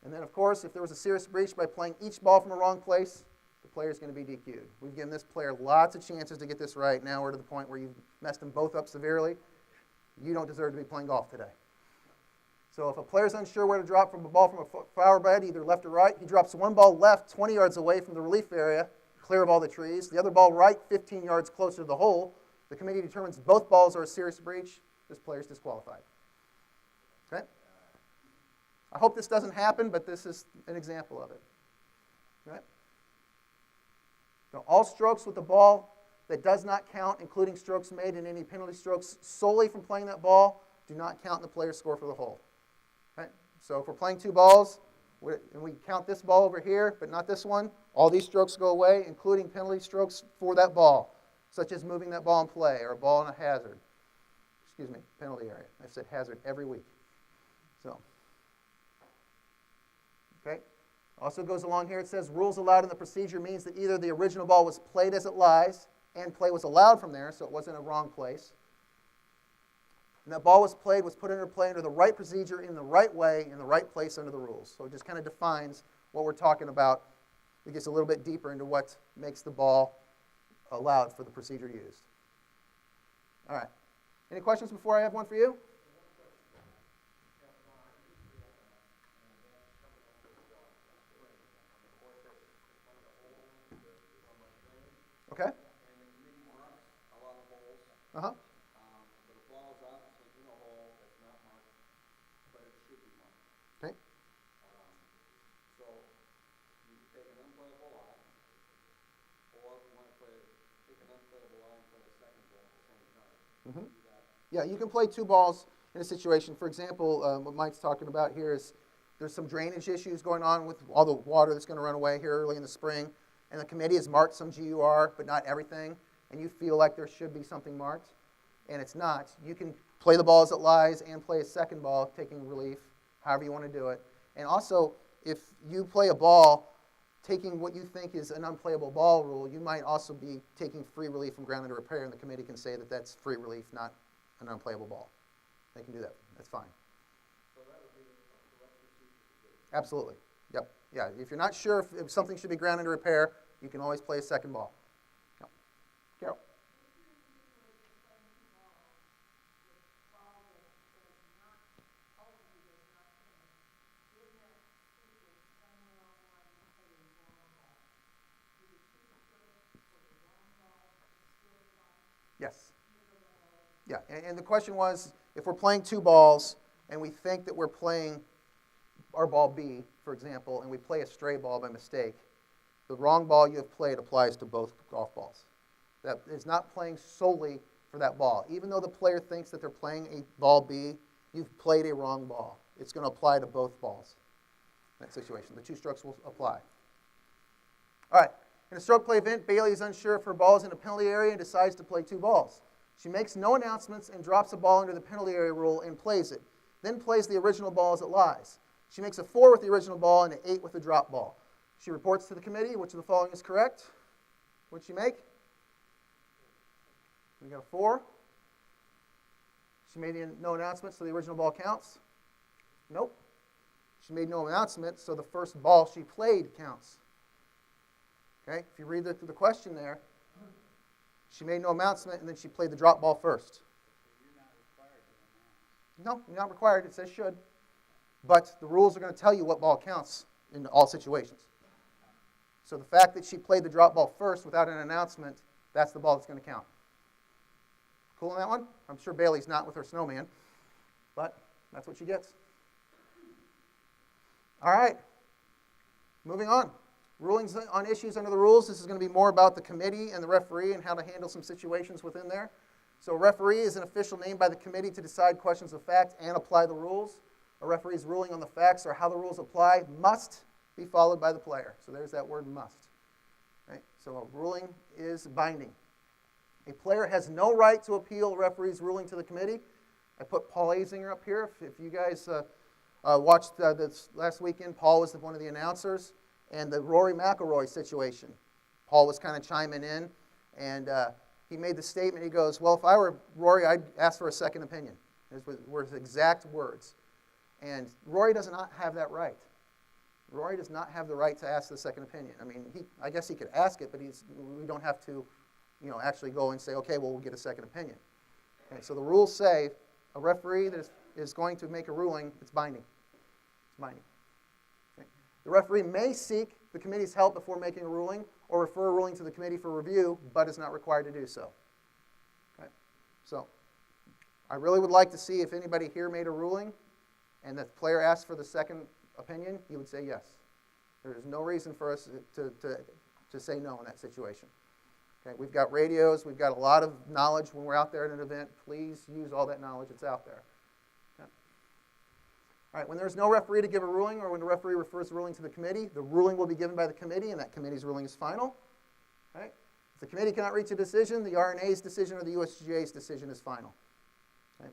And then, of course, if there was a serious breach by playing each ball from a wrong place, the player is going to be DQ'd. We've given this player lots of chances to get this right. Now we're to the point where you've messed them both up severely. You don't deserve to be playing golf today. So if a player is unsure where to drop from a ball from a flower bed, either left or right, he drops 1 ball left 20 yards away from the relief area, clear of all the trees. The other ball right 15 yards closer to the hole. The committee determines both balls are a serious breach. This player is disqualified. Okay? I hope this doesn't happen, but this is an example of it. Okay? Now, all strokes with the ball that does not count, including strokes made in any penalty strokes solely from playing that ball, do not count in the player's score for the hole. Okay? So if we're playing 2 balls, and we count this ball over here, but not this one, all these strokes go away, including penalty strokes for that ball, such as moving that ball in play or a ball in a hazard. Excuse me, penalty area. I've said hazard every week. So, okay. Also goes along here, it says rules allowed in the procedure means that either the original ball was played as it lies and play was allowed from there, so it wasn't a wrong place. And that ball was put into play under the right procedure in the right way, in the right place under the rules. So it just kind of defines what we're talking about. It gets a little bit deeper into what makes the ball allowed for the procedure used. All right. Any questions before I have one for you? Okay. And the committee marks a lot of holes. Uh-huh. But a ball is obviously in a hole that's not marked, but it should be marked. Okay. So you can take an unplayable line, or if you want to take an unplayable line and play a second ball at the same time. Mm-hmm. Do that. Yeah, you can play two balls in a situation. For example, what Mike's talking about here is there's some drainage issues going on with all the water that's going to run away here early in the spring, and the committee has marked some GUR, but not everything, and you feel like there should be something marked, and it's not. You can play the ball as it lies and play a second ball, taking relief, however you want to do it. And also, if you play a ball taking what you think is an unplayable ball rule, you might also be taking free relief from ground under repair, and the committee can say that that's free relief, not an unplayable ball. They can do that. That's fine. So that would be the correct procedure to do. Absolutely. Yep. Yeah. If you're not sure if something should be ground under repair, you can always play a second ball. Yep. Carol. Yes. Yeah, and the question was, if we're playing two balls and we think that we're playing our ball B, for example, and we play a stray ball by mistake, the wrong ball you have played applies to both golf balls. That is not playing solely for that ball. Even though the player thinks that they're playing a ball B, you've played a wrong ball. It's going to apply to both balls in that situation. The two strokes will apply. All right. In a stroke play event, Bailey is unsure if her ball is in a penalty area and decides to play two balls. She makes no announcements and drops a ball under the penalty area rule and plays it. Then plays the original ball as it lies. She makes a 4 with the original ball and an 8 with the drop ball. She reports to the committee which of the following is correct. What did she make? We got a 4. She made no announcements, so the original ball counts. Nope. She made no announcement, so the first ball she played counts. Okay, if you read the question there, she made no announcement, and then she played the drop ball first. You're not required to announce. No, you're not required. It says should. But the rules are going to tell you what ball counts in all situations. So the fact that she played the drop ball first without an announcement, that's the ball that's going to count. Cool on that one? I'm sure Bailey's not with her snowman, but that's what she gets. All right. Moving on. Rulings on issues under the rules. This is going to be more about the committee and the referee and how to handle some situations within there. So a referee is an official named by the committee to decide questions of fact and apply the rules. A referee's ruling on the facts or how the rules apply must be followed by the player. So there's that word must. Right? So a ruling is binding. A player has no right to appeal a referee's ruling to the committee. I put Paul Azinger up here. If you guys watched this last weekend, Paul was one of the announcers. And the Rory McIlroy situation. Paul was kind of chiming in, and he made the statement, he goes, well, if I were Rory, I'd ask for a second opinion. Those were his exact words. And Rory does not have that right. Rory does not have the right to ask the second opinion. I mean, I guess he could ask it, but we don't have to actually go and say, okay, well, we'll get a second opinion. Okay, so the rules say a referee that is going to make a ruling, it's binding. It's binding. The referee may seek the committee's help before making a ruling or refer a ruling to the committee for review, but is not required to do so. Okay? So I really would like to see if anybody here made a ruling and the player asked for the second opinion, you would say yes. There is no reason for us to say no in that situation. Okay? We've got radios. We've got a lot of knowledge when we're out there at an event. Please use all that knowledge that's out there. All right, when there's no referee to give a ruling or when the referee refers the ruling to the committee, the ruling will be given by the committee, and that committee's ruling is final. Right? If the committee cannot reach a decision, the RNA's decision or the USGA's decision is final. Okay?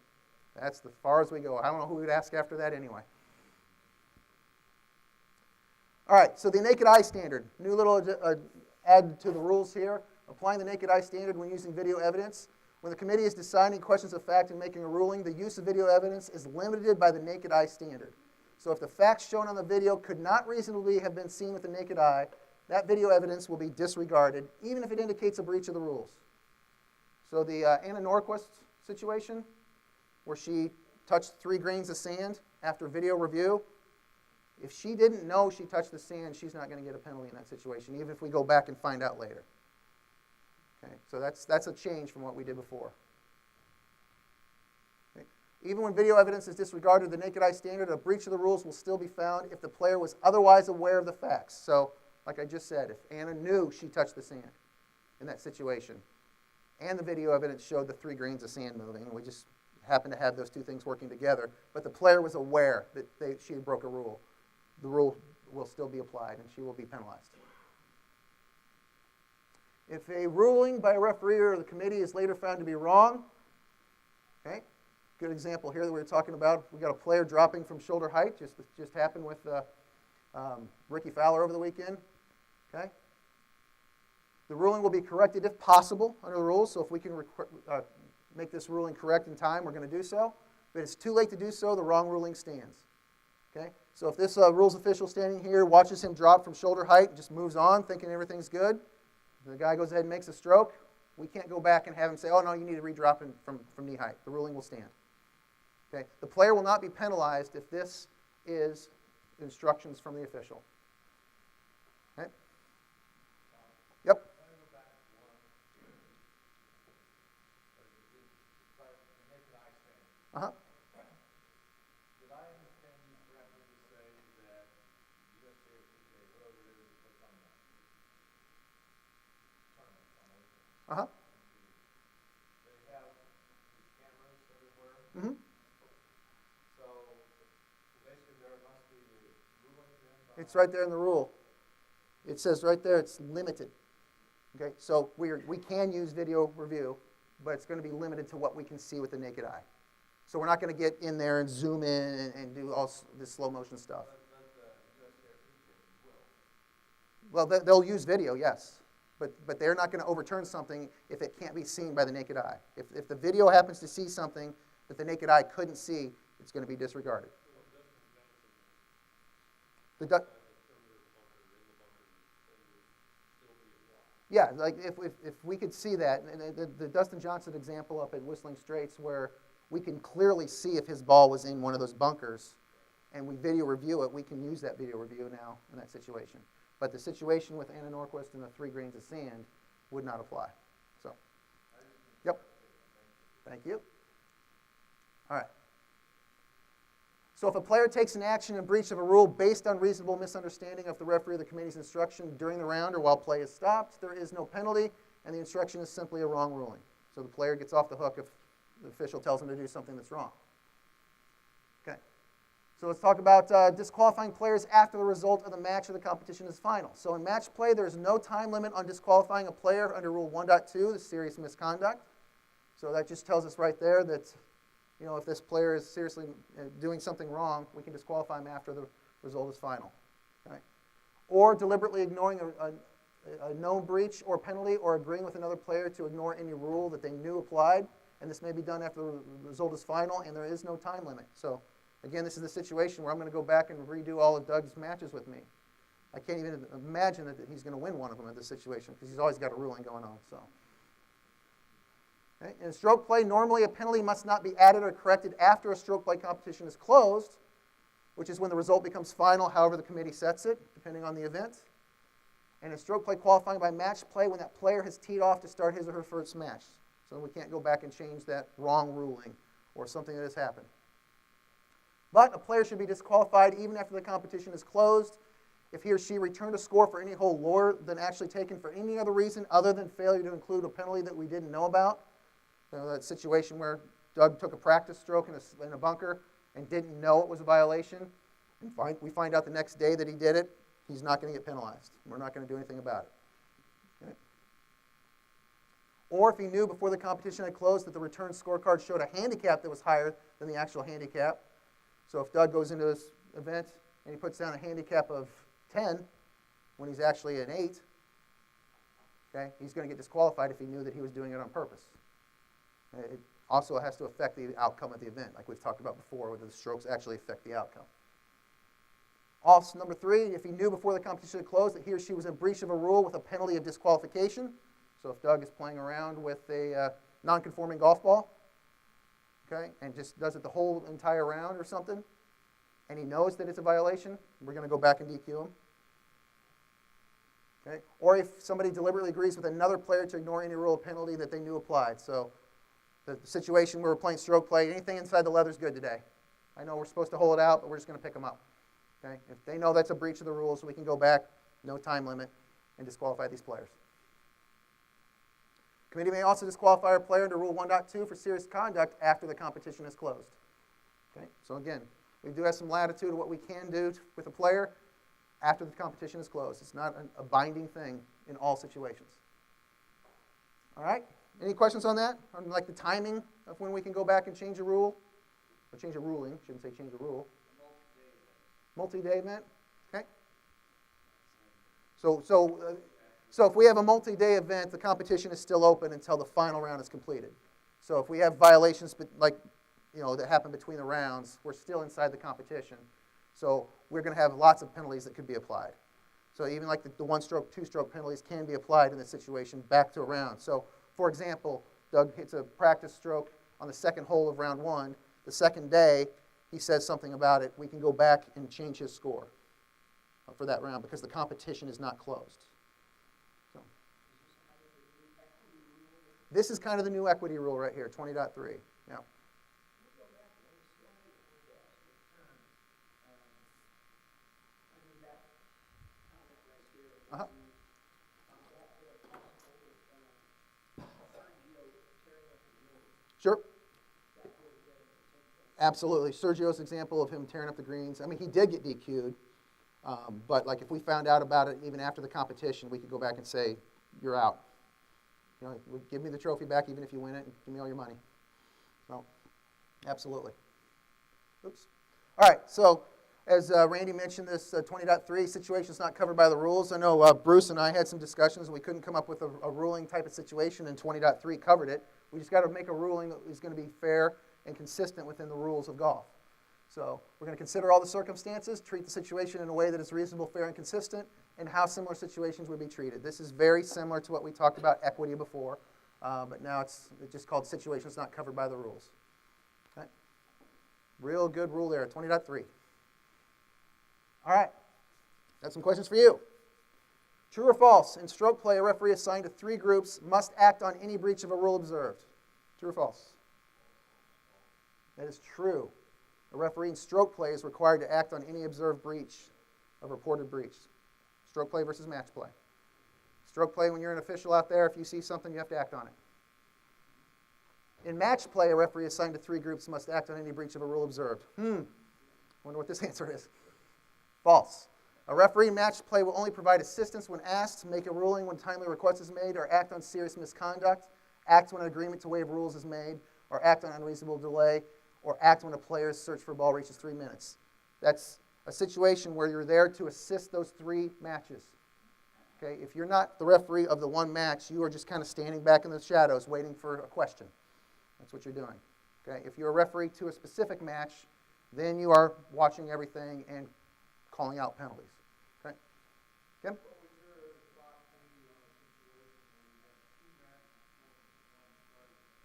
That's as far as we go. I don't know who we'd ask after that anyway. All right, so the naked eye standard. New little add to the rules here. Applying the naked eye standard when using video evidence. When the committee is deciding questions of fact and making a ruling, the use of video evidence is limited by the naked eye standard. So if the facts shown on the video could not reasonably have been seen with the naked eye, that video evidence will be disregarded, even if it indicates a breach of the rules. So the Anna Norquist situation, where she touched 3 grains of sand after video review, if she didn't know she touched the sand, she's not going to get a penalty in that situation, even if we go back and find out later. Okay, so that's a change from what we did before. Okay. Even when video evidence is disregarded, the naked eye standard, a breach of the rules will still be found if the player was otherwise aware of the facts. So, like I just said, if Anna knew she touched the sand in that situation, and the video evidence showed the 3 grains of sand moving, and we just happened to have those 2 things working together, but the player was aware that she had broke a rule, the rule will still be applied, and she will be penalized. If a ruling by a referee or the committee is later found to be wrong, okay, good example here that we were talking about, we got a player dropping from shoulder height, just happened with Ricky Fowler over the weekend, okay? The ruling will be corrected if possible under the rules, so if we can make this ruling correct in time, we're going to do so. If it's too late to do so, the wrong ruling stands. Okay? So if this rules official standing here watches him drop from shoulder height and just moves on thinking everything's good, the guy goes ahead and makes a stroke, we can't go back and have him say, oh, no, you need to redrop from knee height. The ruling will stand. Okay? The player will not be penalized if this is instructions from the official. Okay? Yep. Uh-huh. Did I understand you correctly to say that USA or KCGA, whatever it is that puts on the tournaments on everything, Uh-huh. they have these cameras everywhere? Mm-hmm. So basically there must be a ruling then by... It's right there in the rule. It says right there it's limited. Okay, so we can use video review, but it's going to be limited to what we can see with the naked eye. So we're not going to get in there and zoom in and do all this slow motion stuff. But the USA or KCGA will. Well, they'll use video, yes, but they're not going to overturn something if it can't be seen by the naked eye. If the video happens to see something that the naked eye couldn't see, it's going to be disregarded. Yeah, like if we could see that, and the Dustin Johnson example up at Whistling Straits where we can clearly see if his ball was in one of those bunkers, and we video review it, we can use that video review now in that situation. But the situation with Anna Norquist and the 3 grains of sand would not apply. So, yep. Thank you. All right. So if a player takes an action in breach of a rule based on reasonable misunderstanding of the referee or the committee's instruction during the round or while play is stopped, there is no penalty, and the instruction is simply a wrong ruling. So the player gets off the hook if the official tells him to do something that's wrong. Okay. So let's talk about disqualifying players after the result of the match or the competition is final. So in match play, there's no time limit on disqualifying a player under Rule 1.2, the serious misconduct. So that just tells us right there that, you know, if this player is seriously doing something wrong, we can disqualify him after the result is final. Okay. Or deliberately ignoring a known breach or penalty, or agreeing with another player to ignore any rule that they knew applied. And this may be done after the result is final, and there is no time limit. So, again, this is the situation where I'm going to go back and redo all of Doug's matches with me. I can't even imagine that he's going to win one of them in this situation because he's always got a ruling going on. So, okay. In stroke play, normally a penalty must not be added or corrected after a stroke play competition is closed, which is when the result becomes final, however the committee sets it, depending on the event. And in stroke play qualifying by match play, when that player has teed off to start his or her first match. So we can't go back and change that wrong ruling or something that has happened. But a player should be disqualified even after the competition is closed if he or she returned a score for any hole lower than actually taken for any other reason other than failure to include a penalty that we didn't know about. So that situation where Doug took a practice stroke in a bunker and didn't know it was a violation, and we find out the next day that he did it, he's not going to get penalized. We're not going to do anything about it. Okay? Or if he knew before the competition had closed that the return scorecard showed a handicap that was higher than the actual handicap. So if Doug goes into this event and he puts down a handicap of 10 when he's actually an 8, okay, he's going to get disqualified if he knew that he was doing it on purpose. It also has to affect the outcome of the event, like we've talked about before, whether the strokes actually affect the outcome. Also, number 3, if he knew before the competition had closed that he or she was in breach of a rule with a penalty of disqualification. So if Doug is playing around with a non-conforming golf ball okay, and just does it the whole entire round or something, and he knows that it's a violation, we're going to go back and DQ him. Okay? Or if somebody deliberately agrees with another player to ignore any rule or penalty that they knew applied. So the situation where we're playing stroke play, anything inside the leather is good today. I know we're supposed to hold it out, but we're just going to pick them up. Okay? If they know that's a breach of the rules, we can go back, no time limit, and disqualify these players. Committee may also disqualify a player under Rule 1.2 for serious conduct after the competition is closed. Okay? So again, we do have some latitude of what we can do with a player after the competition is closed. It's not a binding thing in all situations. All right? Any questions on that? On like the timing of when we can go back and change a rule? Or change a ruling. Shouldn't say change a rule. Multi-day event. Okay? So if we have a multi-day event, the competition is still open until the final round is completed. So if we have violations like that happen between the rounds, we're still inside the competition. So we're going to have lots of penalties that could be applied. So even like the one-stroke, two-stroke penalties can be applied in this situation back to a round. So for example, Doug hits a practice stroke on the second hole of round 1. The second day, he says something about it. We can go back and change his score for that round because the competition is not closed. So this is kind of the new equity rule right here, 20.3. Yeah. Uh-huh. Sure. Absolutely. Sergio's example of him tearing up the greens. I mean, he did get DQ'd, but like if we found out about it even after the competition, we could go back and say, "You're out. Give me the trophy back, even if you win it, and give me all your money." So, absolutely. Oops. All right. So, as Randy mentioned, this 20.3 situation is not covered by the rules. I know Bruce and I had some discussions, and we couldn't come up with a ruling type of situation, and 20.3 covered it. We just got to make a ruling that is going to be fair and consistent within the rules of golf. So we're going to consider all the circumstances, treat the situation in a way that is reasonable, fair, and consistent, and how similar situations would be treated. This is very similar to what we talked about equity before, but now it's just called situations not covered by the rules. Okay? Real good rule there, 20.3. All right, got some questions for you. True or false? In stroke play, a referee assigned to 3 groups must act on any breach of a rule observed. True or false? That is true. A referee in stroke play is required to act on any observed breach of reported breach. Stroke play versus match play. Stroke play, when you're an official out there, if you see something, you have to act on it. In match play, a referee assigned to 3 groups must act on any breach of a rule observed. Wonder what this answer is. False. A referee in match play will only provide assistance when asked, make a ruling when timely request is made, or act on serious misconduct, act when an agreement to waive rules is made, or act on unreasonable delay, or act when a player's search for a ball reaches 3 minutes. That's a situation where you're there to assist those 3 matches. Okay? If you're not the referee of the one match, you are just kind of standing back in the shadows waiting for a question. That's what you're doing. Okay? If you're a referee to a specific match, then you are watching everything and calling out penalties. Okay? Kim?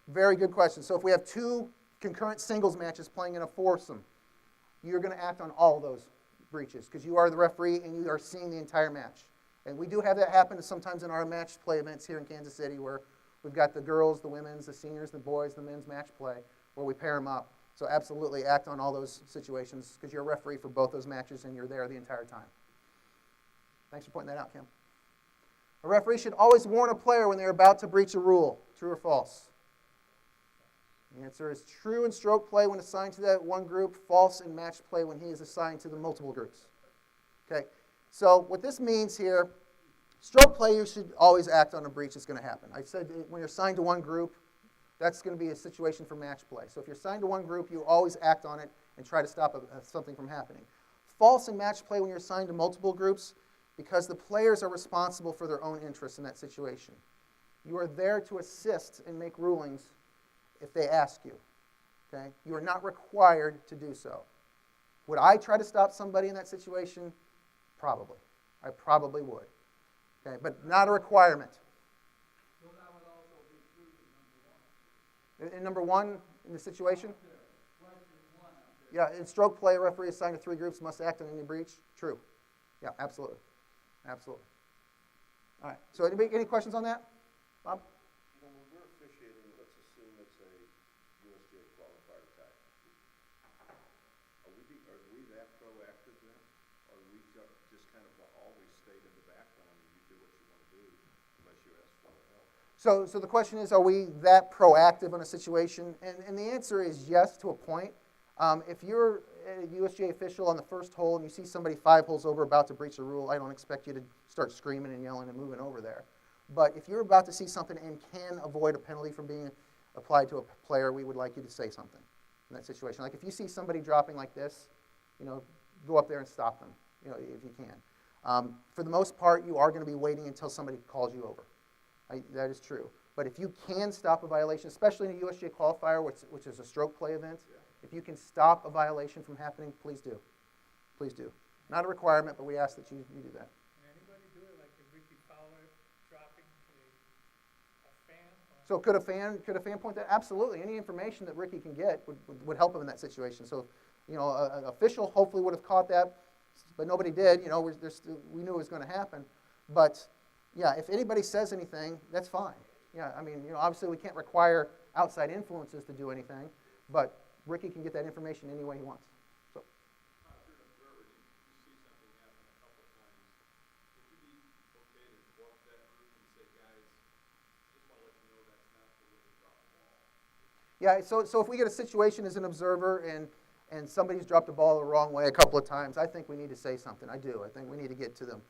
Very good question. So if we have 2 concurrent singles matches playing in a foursome, you're going to act on all of those breaches because you are the referee and you are seeing the entire match. And we do have that happen sometimes in our match play events here in Kansas City where we've got the girls, the women's, the seniors, the boys, the men's match play where we pair them up. So absolutely act on all those situations because you're a referee for both those matches and you're there the entire time. Thanks for pointing that out, Kim. A referee should always warn a player when they're about to breach a rule. True or false? The answer is true in stroke play when assigned to that one group, false in match play when he is assigned to the multiple groups. Okay, so what this means here, stroke play, you should always act on a breach that's going to happen. I said when you're assigned to one group, that's going to be a situation for match play. So if you're assigned to one group, you always act on it and try to stop something from happening. False in match play when you're assigned to multiple groups because the players are responsible for their own interests in that situation. You are there to assist and make rulings if they ask you. Okay? You are not required to do so. Would I try to stop somebody in that situation? Probably. I probably would. Okay? But not a requirement. So that would also be true in number 1. In number 1, in the situation? Question one up there. Yeah, in stroke play, a referee assigned to 3 groups must act on any breach. True. Yeah, absolutely. Absolutely. All right. So any questions on that? Bob? You know, when we're officiating, let's assume it's a USGA qualified attack. Are we that proactive then? Or are we just kind of always stayed in the background and you do what you want to do unless you ask for help? So the question is, are we that proactive in a situation? And the answer is yes, to a point. If you're a USGA official on the first hole and you see somebody 5 holes over about to breach a rule, I don't expect you to start screaming and yelling and moving over there. But if you're about to see something and can avoid a penalty from being applied to a player, we would like you to say something in that situation. Like if you see somebody dropping like this, go up there and stop them, if you can. For the most part, you are going to be waiting until somebody calls you over. That is true. But if you can stop a violation, especially in a USGA qualifier, which is a stroke play event, if you can stop a violation from happening, please do. Please do. Not a requirement, but we ask that you do that. Can anybody do it, like a Ricky Fowler dropping a fan? So could a fan point that? Absolutely. Any information that Ricky can get would help him in that situation. So, an official hopefully would have caught that, but nobody did. We knew it was going to happen. But, yeah, if anybody says anything, that's fine. Yeah, I mean, obviously we can't require outside influences to do anything, but Ricky can get that information any way he wants. So. If you're an observer, you see something happen a couple of times, would you be okay to walk that group and say, guys, just want to let you know that's not the way to drop the ball? Yeah, so if we get a situation as an observer and somebody's dropped a ball the wrong way a couple of times, I think we need to say something. I do. I think we need to get to them.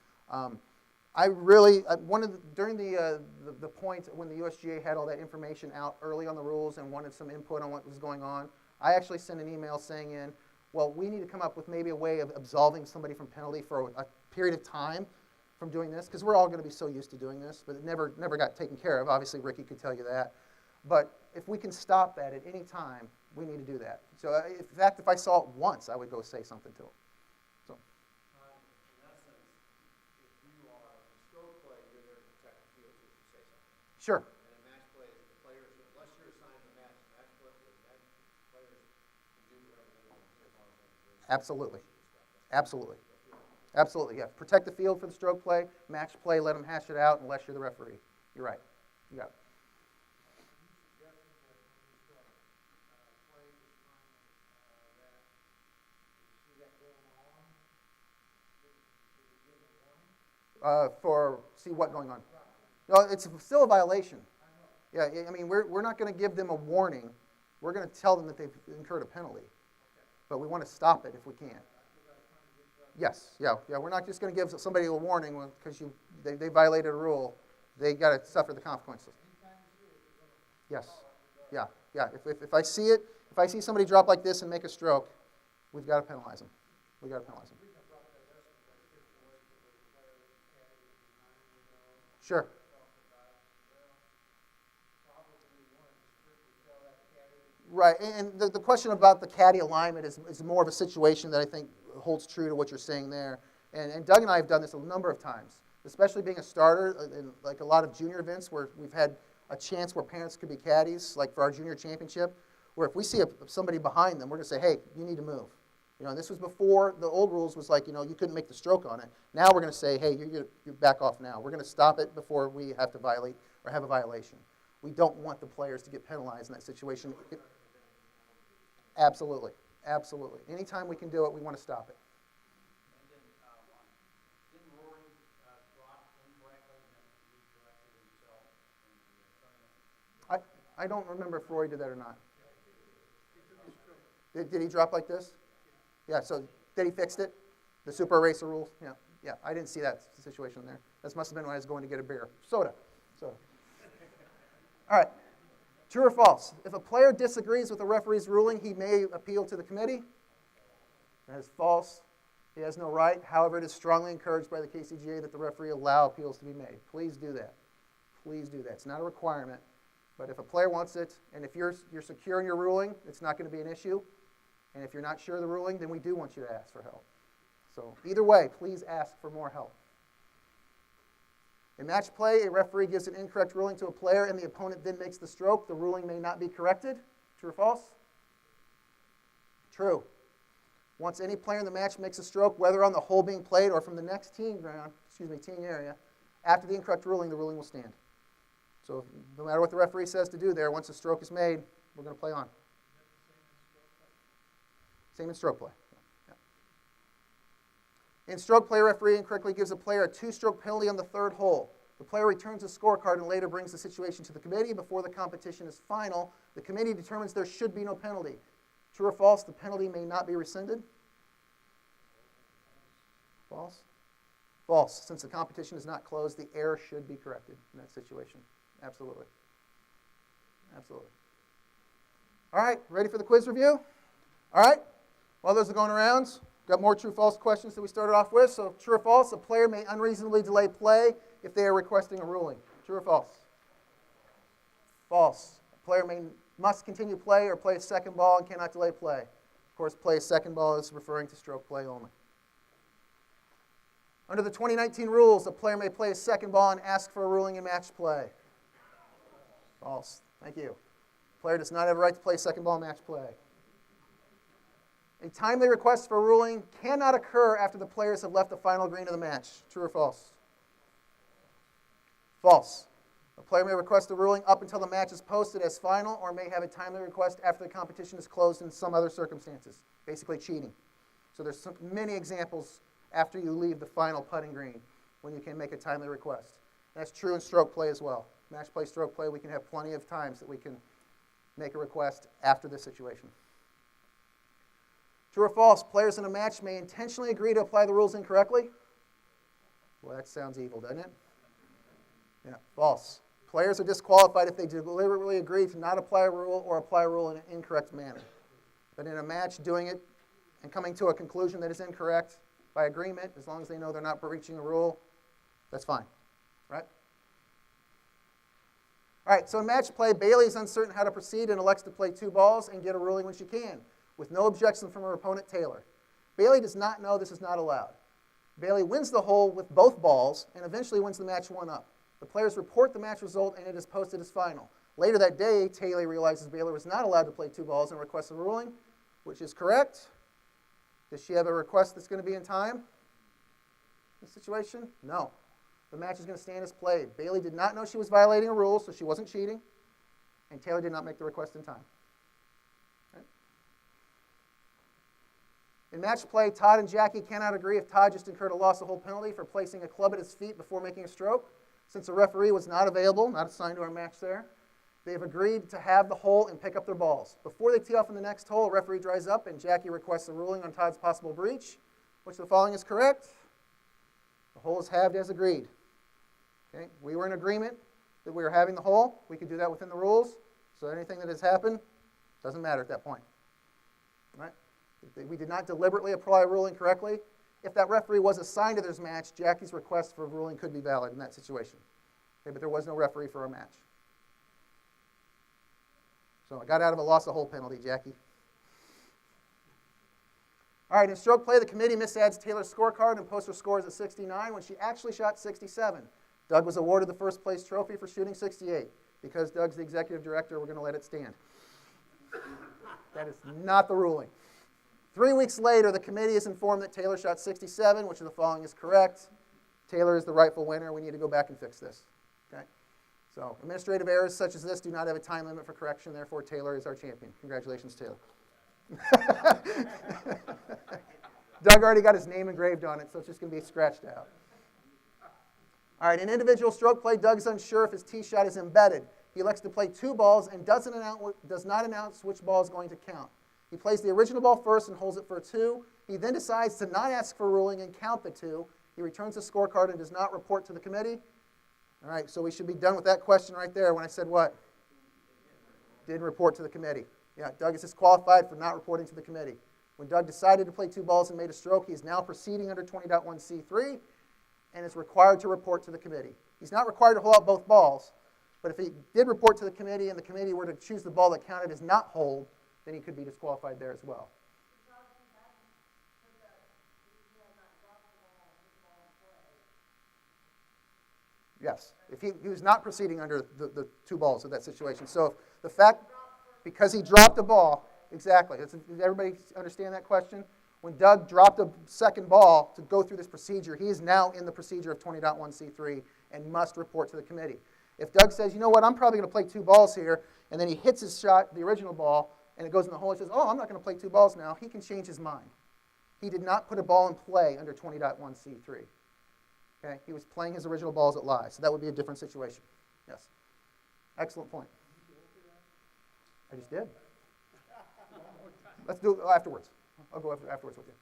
During the point when the USGA had all that information out early on the rules and wanted some input on what was going on, I actually sent an email saying well, we need to come up with maybe a way of absolving somebody from penalty for a period of time from doing this, because we're all going to be so used to doing this, but it never got taken care of. Obviously, Ricky could tell you that. But if we can stop that at any time, we need to do that. So, in fact, if I saw it once, I would go say something to him. So. In essence, if you are in stroke play, you're there to protect the field, so you should say something. Sure. And in match play, the players, unless you're assigned the match play, the players can do whatever they want as long as they're Absolutely. Absolutely. Absolutely, yeah. Protect the field for the stroke play, match play, let them hash it out unless you're the referee. You're right. You got it. For see what going on? No, it's still a violation. Yeah, I mean, we're not going to give them a warning. We're going to tell them that they've incurred a penalty. But we want to stop it if we can. Yes, yeah. We're not just going to give somebody a warning because they violated a rule. They got to suffer the consequences. Yes, yeah. If I see it, if I see somebody drop like this and make a stroke, we've got to penalize them. We've got to penalize them. Sure. Right, and the question about the caddy alignment is more of a situation that I think holds true to what you're saying there. And Doug and I have done this a number of times, especially being a starter in like a lot of junior events where we've had a chance where parents could be caddies, like for our junior championship, where if we see somebody behind them, we're going to say, hey, you need to move. This was before the old rules was like, you couldn't make the stroke on it. Now we're going to say, hey, you're back off now. We're going to stop it before we have to violate or have a violation. We don't want the players to get penalized in that situation. Absolutely. Absolutely. Anytime we can do it, we want to stop it. And then didn't Rory drop incorrectly and then recorrected himself in the tournament? I don't remember if Roy did that or not. Did he drop like this? Yeah, so did he fix it? The super eraser rules? Yeah, I didn't see that situation there. That must have been when I was going to get a beer. Soda. All right. True or false? If a player disagrees with the referee's ruling, he may appeal to the committee. That is false. He has no right. However, it is strongly encouraged by the KCGA that the referee allow appeals to be made. Please do that. Please do that. It's not a requirement, but if a player wants it, and if you're secure in your ruling, it's not going to be an issue. And if you're not sure of the ruling, then we do want you to ask for help. So either way, please ask for more help. In match play, a referee gives an incorrect ruling to a player and the opponent then makes the stroke. The ruling may not be corrected. True or false? True. Once any player in the match makes a stroke, whether on the hole being played or from the next teeing area, after the incorrect ruling, the ruling will stand. So no matter what the referee says to do there, once a stroke is made, we're going to play on. Same in stroke play. Yeah. In stroke play, referee incorrectly gives a player a 2-stroke penalty on the 3rd hole. The player returns a scorecard and later brings the situation to the committee before the competition is final. The committee determines there should be no penalty. True or false, the penalty may not be rescinded? False? False. Since the competition is not closed, the error should be corrected in that situation. Absolutely. Absolutely. All right, ready for the quiz review? All right, while those are going around, got more true-false questions that we started off with. So true or false, a player may unreasonably delay play if they are requesting a ruling. True or false? False. A player must continue play or play a second ball and cannot delay play. Of course, play a second ball is referring to stroke play only. Under the 2019 rules, a player may play a second ball and ask for a ruling in match play. False. Thank you. A player does not have a right to play second ball in match play. A timely request for a ruling cannot occur after the players have left the final green of the match. True or false? False. A player may request a ruling up until the match is posted as final or may have a timely request after the competition is closed in some other circumstances, basically cheating. So there's many examples after you leave the final putting green when you can make a timely request. That's true in stroke play as well. Match play, stroke play, we can have plenty of times that we can make a request after this situation. True or false, players in a match may intentionally agree to apply the rules incorrectly? Well, that sounds evil, doesn't it? Yeah, false. Players are disqualified if they deliberately agree to not apply a rule or apply a rule in an incorrect manner. But in a match, doing it and coming to a conclusion that is incorrect by agreement, as long as they know they're not breaching a rule, that's fine, right? All right, so in match play, Bailey is uncertain how to proceed and elects to play 2 balls and get a ruling when she can, with no objection from her opponent, Taylor. Bailey does not know this is not allowed. Bailey wins the hole with both balls and eventually wins the match 1-up. The players report the match result and it is posted as final. Later that day, Taylor realizes Bailey was not allowed to play 2 balls and requests a ruling, which is correct. Does she have a request that's going to be in time in this situation? No. The match is going to stand as played. Bailey did not know she was violating a rule, so she wasn't cheating, and Taylor did not make the request in time. Okay. In match play, Todd and Jackie cannot agree if Todd just incurred a loss of hole penalty for placing a club at his feet before making a stroke. Since the referee was not available, not assigned to our match there, they have agreed to have the hole and pick up their balls. Before they tee off in the next hole, a referee dries up and Jackie requests a ruling on Todd's possible breach, which the following is correct. The hole is halved as agreed. Okay? We were in agreement that we were having the hole. We could do that within the rules. So anything that has happened doesn't matter at that point. Right? We did not deliberately apply a ruling correctly. If that referee was assigned to this match, Jackie's request for a ruling could be valid in that situation. Okay, but there was no referee for our match. So I got out of a loss of hole penalty, Jackie. All right, in stroke play, the committee misadds Taylor's scorecard and posts her scores at 69 when she actually shot 67. Doug was awarded the first place trophy for shooting 68. Because Doug's the executive director, we're going to let it stand. That is not the ruling. 3 weeks later, the committee is informed that Taylor shot 67, which of the following is correct. Taylor is the rightful winner. We need to go back and fix this. Okay? So administrative errors such as this do not have a time limit for correction. Therefore, Taylor is our champion. Congratulations, Taylor. Doug already got his name engraved on it, so it's just going to be scratched out. All right, in individual stroke play, Doug is unsure if his tee shot is embedded. He elects to play 2 balls and does not announce which ball is going to count. He plays the original ball first and holds it for a 2. He then decides to not ask for a ruling and count the 2. He returns the scorecard and does not report to the committee. All right, so we should be done with that question right there when I said what? Didn't report to the committee. Yeah, Doug is disqualified for not reporting to the committee. When Doug decided to play 2 balls and made a stroke, he is now proceeding under 20.1c3 and is required to report to the committee. He's not required to hold out both balls, but if he did report to the committee and the committee were to choose the ball that counted as not hold, then he could be disqualified there as well. Yes, if he was not proceeding under the 2 balls of that situation. So the fact, Because he dropped a ball. Exactly. Does everybody understand that question? When Doug dropped a second ball to go through this procedure, he is now in the procedure of 20.1c3 and must report to the committee. If Doug says, you know what, I'm probably going to play 2 balls here, and then he hits his shot, the original ball, and it goes in the hole, and says, oh, I'm not going to play 2 balls now, he can change his mind. He did not put a ball in play under 20.1c3. Okay? He was playing his original balls at live, so that would be a different situation. Yes. Excellent point. I just did. Let's do it afterwards. I'll go afterwards with you.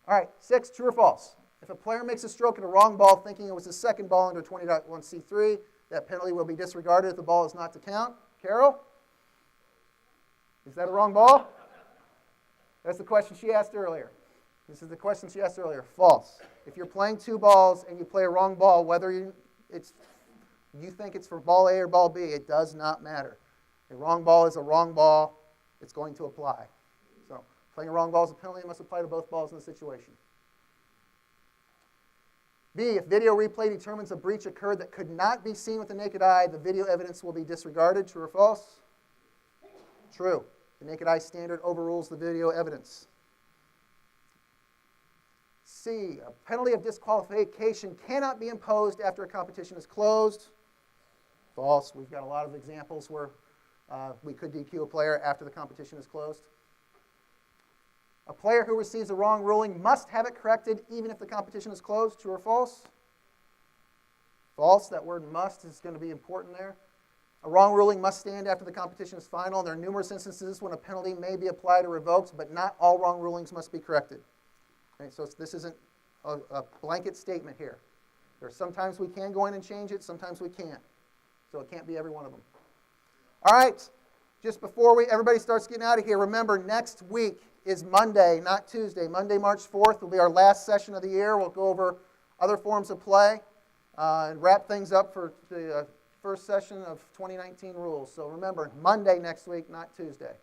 All right, 6, true or false? If a player makes a stroke at a wrong ball thinking it was his second ball under 20.1c3, that penalty will be disregarded if the ball is not to count. Carol? Is that a wrong ball? That's the question she asked earlier. This is the question she asked earlier. False. If you're playing 2 balls and you play a wrong ball, whether you think it's for ball A or ball B, it does not matter. A wrong ball is a wrong ball. It's going to apply. So playing a wrong ball is a penalty. It must apply to both balls in the situation. B, if video replay determines a breach occurred that could not be seen with the naked eye, the video evidence will be disregarded. True or false? True. The naked eye standard overrules the video evidence. C, a penalty of disqualification cannot be imposed after a competition is closed. False. We've got a lot of examples where we could DQ a player after the competition is closed. A player who receives a wrong ruling must have it corrected even if the competition is closed. True or false? False. That word must is going to be important there. A wrong ruling must stand after the competition is final. There are numerous instances when a penalty may be applied or revoked, but not all wrong rulings must be corrected. Okay, so this isn't a blanket statement here. There are sometimes we can go in and change it, sometimes we can't. So it can't be every one of them. All right, just before everybody starts getting out of here, remember next week is Monday, not Tuesday. Monday, March 4th will be our last session of the year. We'll go over other forms of play and wrap things up for the first session of 2019 rules. So remember, Monday next week, not Tuesday.